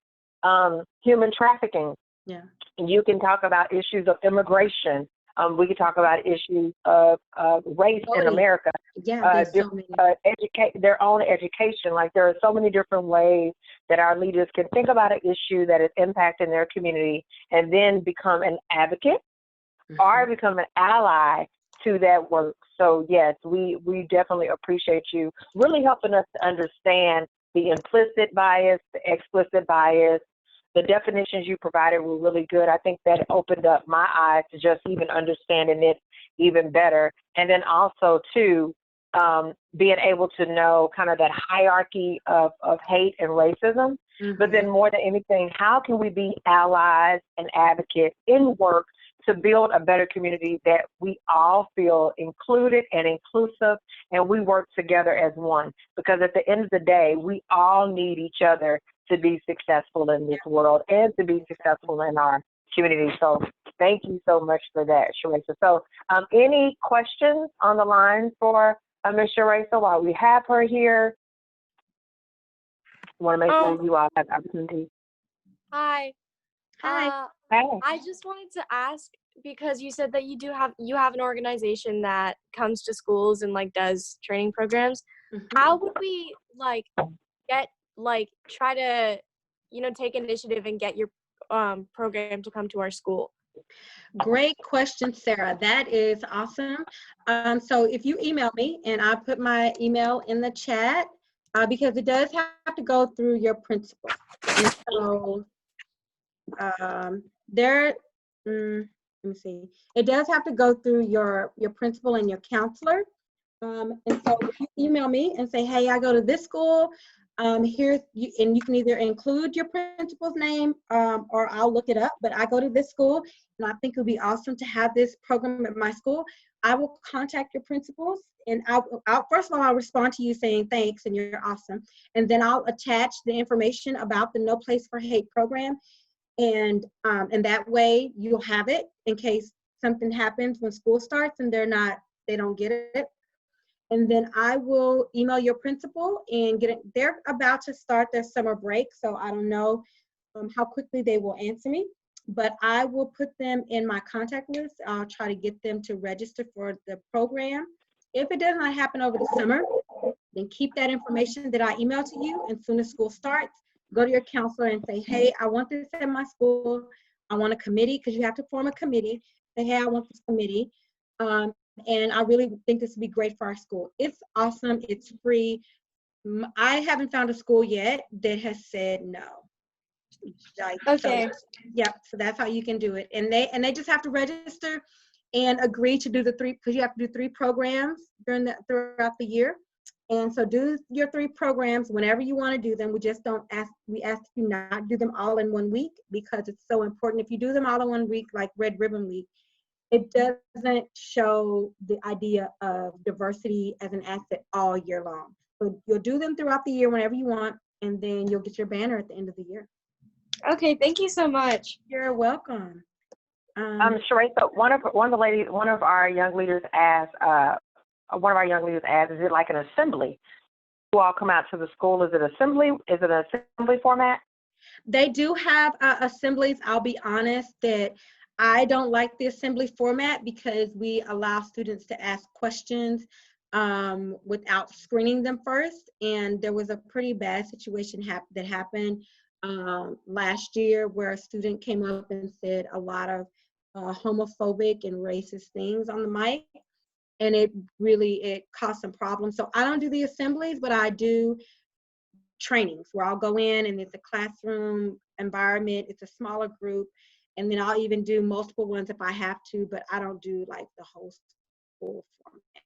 human trafficking. Yeah. You can talk about issues of immigration. We can talk about issues of race in America. Yeah, educate their own education. Like, there are so many different ways that our leaders can think about an issue that is impacting their community and then become an advocate or become an ally to that work. So yes, we definitely appreciate you really helping us to understand the implicit bias, the explicit bias. The definitions you provided were really good. I think that opened up my eyes to just even understanding it even better. And then also, too, being able to know kind of that hierarchy of hate and racism. But then more than anything, how can we be allies and advocates in work to build a better community that we all feel included and inclusive, and we work together as one? Because at the end of the day, we all need each other to be successful in this world and to be successful in our community. So thank you so much for that, Sherasa. So any questions on the line for Ms. Sherasa while we have her here? Want to make sure you all have the opportunity. Hi. Hi. I just wanted to ask, because you said that you have an organization that comes to schools and like does training programs. How would we try to, take initiative and get your program to come to our school? Great question, Sarah. That is awesome. So if you email me, and I put my email in the chat, because it does have to go through your principal. And so let me see. It does have to go through your principal and your counselor. And so if you email me and say, hey, I go to this school, and you can either include your principal's name, or I'll look it up, but I go to this school and I think it would be awesome to have this program at my school. I will contact your principals, and I'll first of all, I'll respond to you saying thanks and you're awesome. And then I'll attach the information about the No Place for Hate program. And that way you'll have it in case something happens when school starts and they don't get it. And then I will email your principal and get it. They're about to start their summer break, so I don't know how quickly they will answer me, but I will put them in my contact list. I'll try to get them to register for the program. If it does not happen over the summer, then keep that information that I emailed to you, and as soon as school starts, go to your counselor and say, hey, I want this at my school. I want a committee, because you have to form a committee. Say, hey, I want this committee. And I really think this would be great for our school. It's awesome. It's free. I haven't found a school yet that has said no. Okay. So that's how you can do it. And they just have to register and agree to do the 3, because you have to do 3 programs throughout the year. And so do your 3 programs whenever you want to do them. We ask you not do them all in one week, because it's so important. If you do them all in one week, like Red Ribbon Week, it doesn't show the idea of diversity as an asset all year long. So you'll do them throughout the year whenever you want, and then you'll get your banner at the end of the year. Okay, thank you so much. You're welcome. Sherasa, one of our young leaders asked, is it like an assembly? You all come out to the school. Is it assembly? Is it an assembly format? They do have assemblies. I'll be honest that I don't like the assembly format, because we allow students to ask questions without screening them first. And there was a pretty bad situation that happened last year, where a student came up and said a lot of homophobic and racist things on the mic. And it caused some problems. So I don't do the assemblies, but I do trainings where I'll go in and it's a classroom environment. It's a smaller group. And then I'll even do multiple ones if I have to, but I don't do like the whole school format.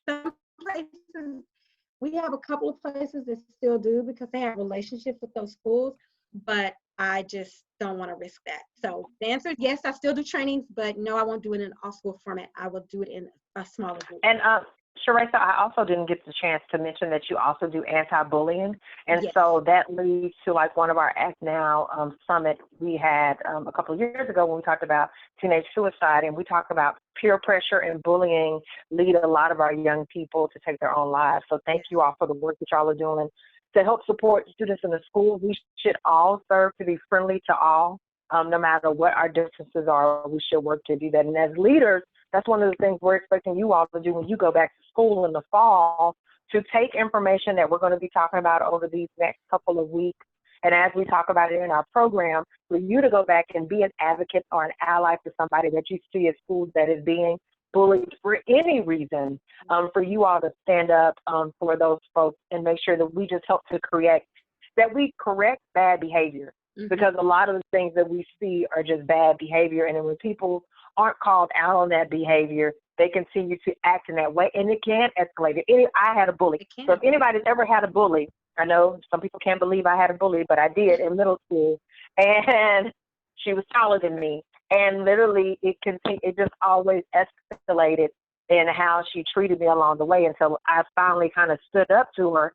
Some places, we have a couple of places that still do, because they have relationships with those schools, but I just don't want to risk that. So the answer is yes, I still do trainings, but no, I won't do it in all school format. I will do it in a smaller group. And Sherasa, I also didn't get the chance to mention that you also do anti-bullying. And yes. So that leads to like one of our Act Now summit we had a couple of years ago when we talked about teenage suicide, and we talked about peer pressure and bullying lead a lot of our young people to take their own lives. So thank you all for the work that y'all are doing to help support students in the school. We should all serve to be friendly to all, no matter what our differences are. We should work to do that. And as leaders, that's one of the things we're expecting you all to do when you go back to school in the fall, to take information that we're going to be talking about over these next couple of weeks. And as we talk about it in our program, for you to go back and be an advocate or an ally for somebody that you see at schools that is being bullied for any reason, for you all to stand up for those folks and make sure that we just help to correct bad behavior. Because a lot of the things that we see are just bad behavior. And then when people aren't called out on that behavior, they continue to act in that way. And it can escalate. I had a bully. So if anybody's ever had a bully, I know some people can't believe I had a bully, but I did in middle school. And she was taller than me. And literally it just always escalated in how she treated me along the way until I finally kind of stood up to her.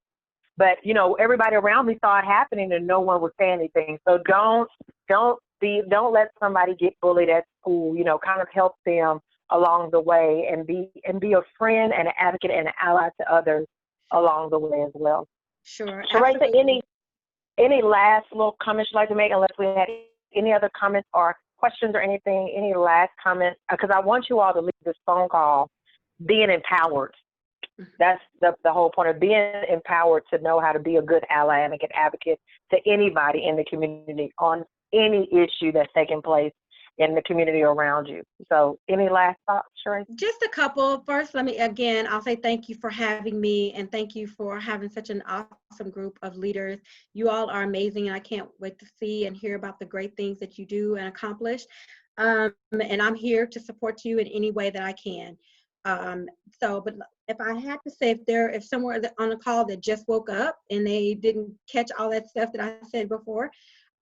But, you know, everybody around me saw it happening and no one would say anything. So don't let somebody get bullied at school. You know, kind of help them along the way and be a friend and an advocate and an ally to others along the way as well. Sure. Sherasa, any last little comments you'd like to make, unless we had any other comments or questions or anything, any last comments? Because I want you all to leave this phone call being empowered. That's the whole point of being empowered to know how to be a good ally and a good advocate to anybody in the community on any issue that's taking place in the community around you. So any last thoughts, Sheree? Just a couple. First, I'll say thank you for having me, and thank you for having such an awesome group of leaders. You all are amazing, and I can't wait to see and hear about the great things that you do and accomplish. And I'm here to support you in any way that I can. But if I had to say, if someone on a call that just woke up and they didn't catch all that stuff that I said before,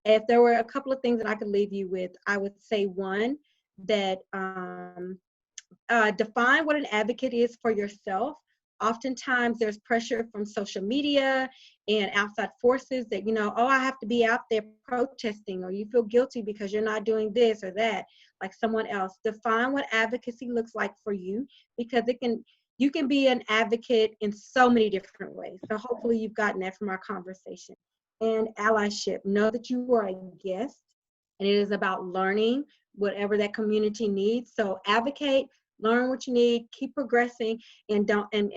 if there were a couple of things that I could leave you with, I would say one, that define what an advocate is for yourself. Oftentimes there's pressure from social media and outside forces that, you know, oh, I have to be out there protesting, or you feel guilty because you're not doing this or that, like someone else. Define what advocacy looks like for you, because you can be an advocate in so many different ways. So hopefully you've gotten that from our conversation. And allyship, know that you are a guest, and it is about learning whatever that community needs. So advocate, learn what you need, keep progressing, and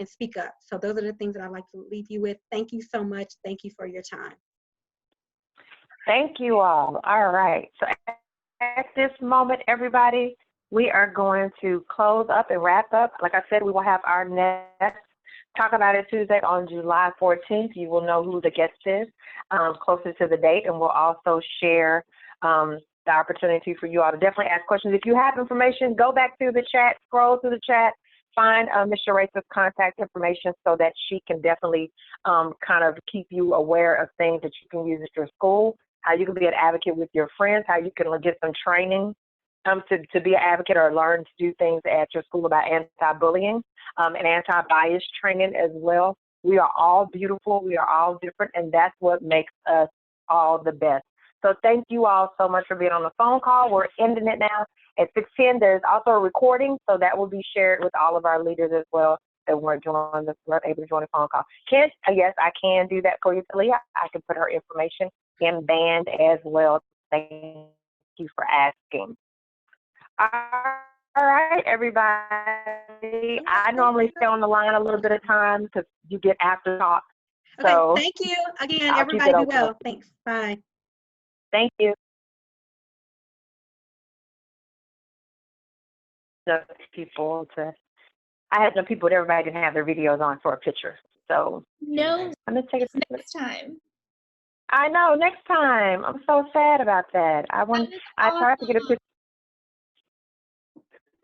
speak up. So those are the things that I'd like to leave you with. Thank you so much. Thank you for your time. Thank you all. All right. So at this moment, everybody, we are going to close up and wrap up. Like I said, we will have our next Talk About It Tuesday on July 14th. You will know who the guest is closer to the date, and we'll also share the opportunity for you all to definitely ask questions. If you have information, go back through the chat, scroll through the chat, find Ms. Sherasa's contact information so that she can definitely kind of keep you aware of things that you can use at your school, how you can be an advocate with your friends, how you can get some training to be an advocate or learn to do things at your school about anti-bullying and anti-bias training as well. We are all beautiful. We are all different, and that's what makes us all the best. So thank you all so much for being on the phone call. We're ending it now at 6:10. There's also a recording, so that will be shared with all of our leaders as well that weren't able to join the phone call. Yes, I can do that for you, Talia. I can put her information in band as well. Thank you for asking. All right, everybody. I normally stay on the line a little bit of time because you get after talk. So okay, thank you. Again, everybody be well. Thanks. Bye. Thank you. I had some people that everybody didn't have their videos on for a picture. So no, I'm gonna take it next time. I know, next time. I'm so sad about that. I tried to get a picture.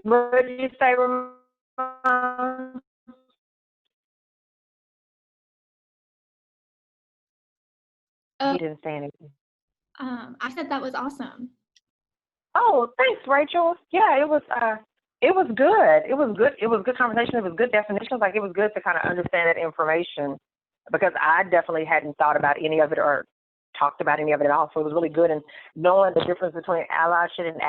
What did you say, Ramon? You didn't say anything. I said that was awesome. Oh, thanks, Rachel. Yeah, it was good. It was good. It was good conversation. It was good definitions. Like, it was good to kind of understand that information, because I definitely hadn't thought about any of it or talked about any of it at all. So it was really good. And knowing the difference between allyship and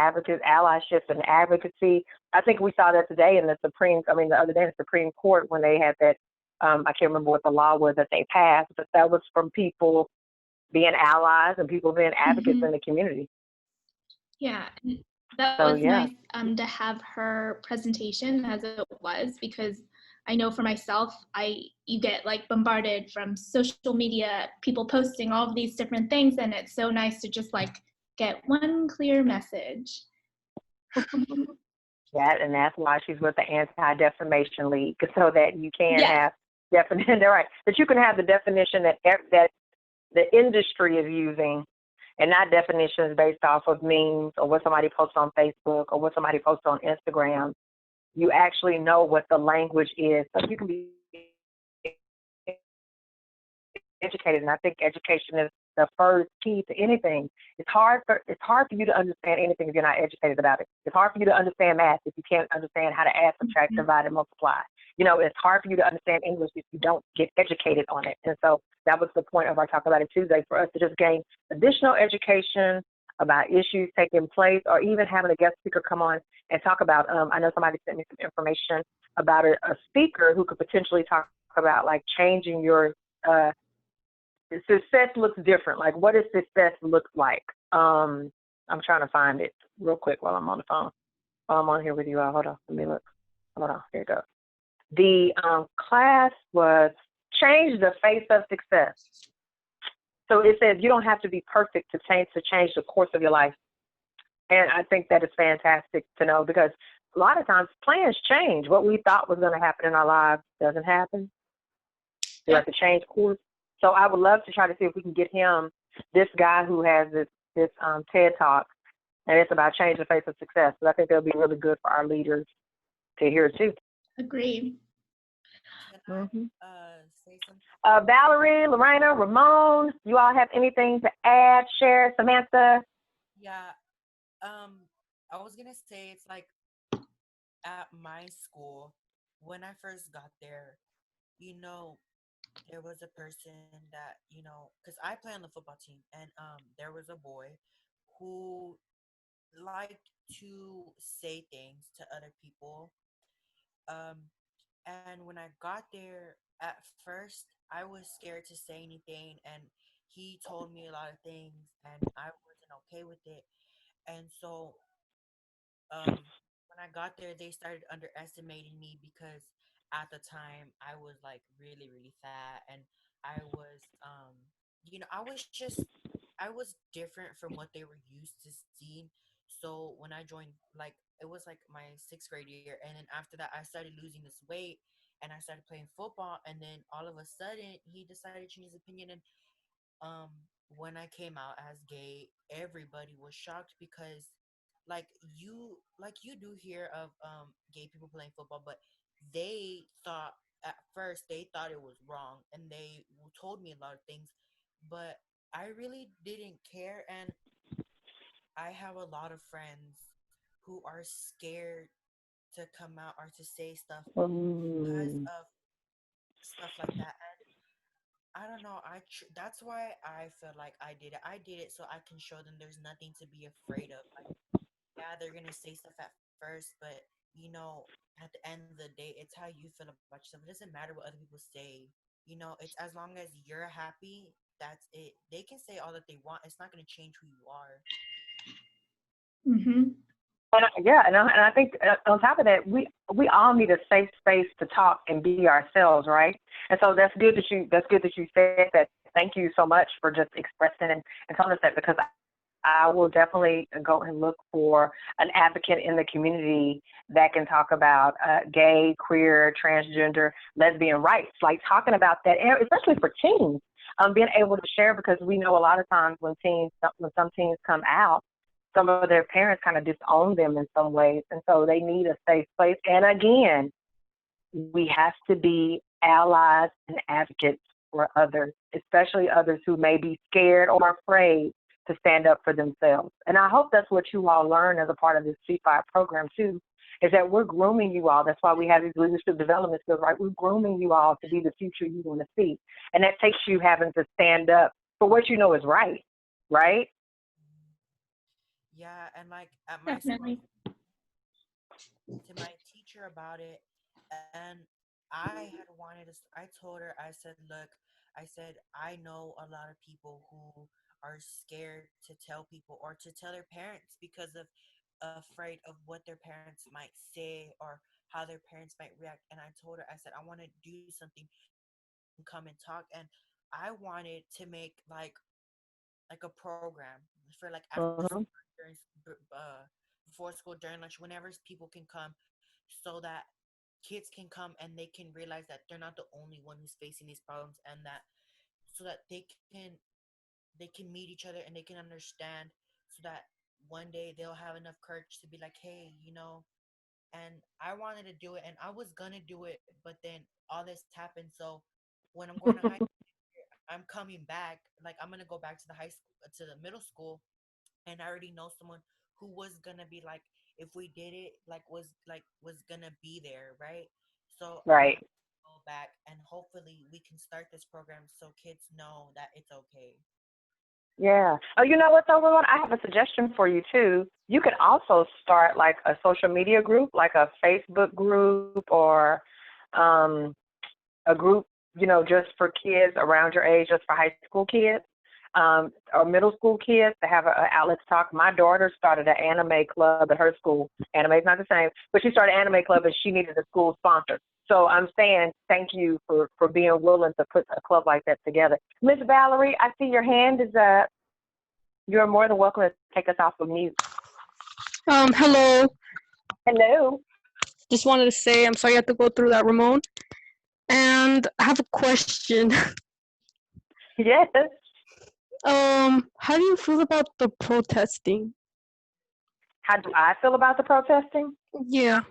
advocacy, I think we saw that today in the other day in the Supreme Court when they had that, I can't remember what the law was that they passed, but that was from people being allies and people being advocates in the community. Yeah, that was nice to have her presentation as it was, because I know for myself, you get like bombarded from social media, people posting all of these different things, and it's so nice to just like get one clear message. And that's why she's with the Anti-Defamation League, so that you can Yeah. have definition. Right, that you can have the definition that the industry is using, and not definitions based off of memes or what somebody posts on Facebook or what somebody posts on Instagram. You actually know what the language is, so you can be educated. And I think education is the first key to anything. It's hard for you to understand anything if you're not educated about it. It's hard for you to understand math if you can't understand how to add, subtract, divide, and multiply. It's hard for you to understand English if you don't get educated on it. And so that was the point of our Talk About It Tuesday, for us to just gain additional education about issues taking place, or even having a guest speaker come on and talk about, I know somebody sent me some information about a speaker who could potentially talk about like changing your success looks different. Like, what does success look like? I'm trying to find it real quick while I'm on the phone. While I'm on here with you all. Hold on. Let me look. Hold on. Here you go. The class was Change the Face of Success. So it says you don't have to be perfect to change the course of your life. And I think that is fantastic to know, because a lot of times plans change. What we thought was going to happen in our lives doesn't happen. You have to change course. So I would love to try to see if we can get him, this guy who has this TED Talk, and it's about change the face of success. So I think that'll be really good for our leaders to hear too. Agree. Can I say something? Valerie, Lorena, Ramon, you all have anything to add, share? Samantha? Yeah. I was gonna say, it's like at my school, when I first got there, you know, there was a person that, because I play on the football team, and there was a boy who liked to say things to other people. Um, and when I got there, at first, I was scared to say anything, and he told me a lot of things, and I wasn't okay with it. And so, when I got there, they started underestimating me, because at the time I was like really, really fat, and I was, I was different from what they were used to seeing. So when I joined, like, it was like my sixth grade year, and then after that, I started losing this weight, and I started playing football, and then all of a sudden, he decided to change his opinion. And um when I came out as gay, everybody was shocked, because like you do hear of gay people playing football, but they thought, at first they thought it was wrong, and they told me a lot of things, but I really didn't care. And I have a lot of friends who are scared to come out or to say stuff because Mm. of stuff like that. I don't know. That's why I feel like I did it. I did it so I can show them there's nothing to be afraid of. Like, yeah, they're gonna say stuff at first, but at the end of the day, it's how you feel about yourself. It doesn't matter what other people say. It's as long as you're happy. That's it. They can say all that they want. It's not gonna change who you are. Mm-hmm. And I think on top of that, we all need a safe space to talk and be ourselves, right? And so that's good that you said that. Thank you so much for just expressing and telling us that, because I will definitely go and look for an advocate in the community that can talk about gay, queer, transgender, lesbian rights, like talking about that, and especially for teens, being able to share, because we know a lot of times when some teens come out, some of their parents kind of disown them in some ways, and so they need a safe place. And again, we have to be allies and advocates for others, especially others who may be scared or afraid to stand up for themselves. And I hope that's what you all learn as a part of this C5 program too, is that we're grooming you all. That's why we have these leadership development skills, right? We're grooming you all to be the future you want to see. And that takes you having to stand up for what you know is right, right? Yeah, and like at my school, Definitely. to my teacher about it, and I had wanted to. I told her, I said, look, I said, I know a lot of people who are scared to tell people or to tell their parents because of afraid of what their parents might say or how their parents might react. And I told her, I said, I want to do something so you guys can come and talk. And I wanted to make like a program for like after Uh-huh. school during before school, during lunch, whenever people can come, so that kids can come and they can realize that they're not the only one who's facing these problems, and that so that they can meet each other and they can understand, so that one day they'll have enough courage to be like, hey, and I wanted to do it and I was gonna do it, but then all this happened. So when I'm going to high school, I'm coming back, like I'm gonna go back to the high school, to the middle school, and I already know someone who was gonna be like, if we did it, was gonna be there, right? So I'm Right. gonna go back and hopefully we can start this program so kids know that it's okay. Yeah. Oh, you know what, though, Ramon? I have a suggestion for you, too. You could also start, like, a social media group, like a Facebook group or a group, just for kids around your age, just for high school kids or middle school kids to have an outlet to talk. My daughter started an anime club at her school. Anime's not the same, but she started an anime club and she needed a school sponsor. So I'm saying thank you for being willing to put a club like that together. Miss Valerie, I see your hand is up. You're more than welcome to take us off of mute. Hello. Hello. Just wanted to say I'm sorry you have to go through that, Ramon. And I have a question. Yes. How do you feel about the protesting? How do I feel about the protesting? Yeah.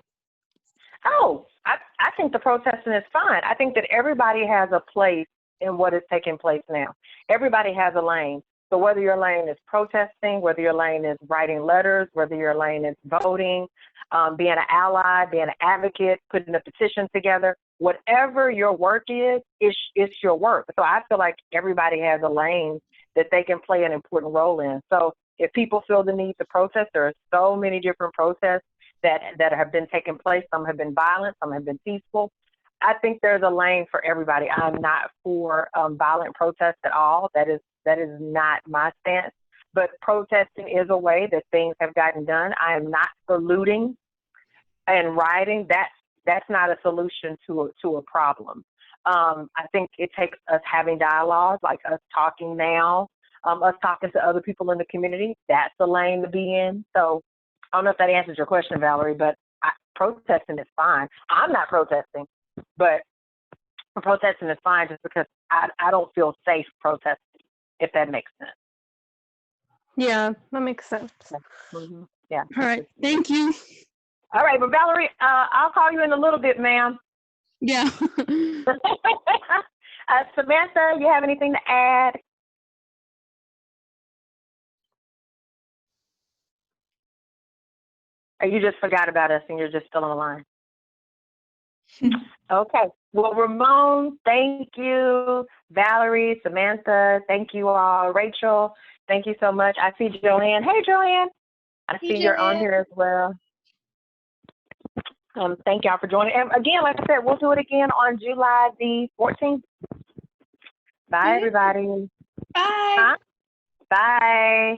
Oh, I think the protesting is fine. I think that everybody has a place in what is taking place now. Everybody has a lane. So whether your lane is protesting, whether your lane is writing letters, whether your lane is voting, being an ally, being an advocate, putting a petition together, whatever your work is, it's your work. So I feel like everybody has a lane that they can play an important role in. So if people feel the need to protest, there are so many different protests that have been taking place. Some have been violent, some have been peaceful. I think there's a lane for everybody. I'm not for violent protest at all. That is not my stance. But protesting is a way that things have gotten done. I am not for looting and rioting. That's not a solution to a problem. I think it takes us having dialogue, like us talking now, us talking to other people in the community. That's the lane to be in. So I don't know if that answers your question, Valerie, but protesting is fine. I'm not protesting, but protesting is fine just because I don't feel safe protesting, if that makes sense. Yeah, that makes sense. Mm-hmm. Yeah. All right. Thank you. All right, but Valerie, I'll call you in a little bit, ma'am. Yeah. Samantha, you have anything to add? Or you just forgot about us and you're just still on the line? Okay. Well, Ramon, thank you. Valerie, Samantha, thank you all. Rachel, thank you so much. I see Joanne. Hey, Joanne. I see you're on here as well. Thank y'all for joining. And again, like I said, we'll do it again on July the 14th. Bye, everybody. Bye. Huh? Bye.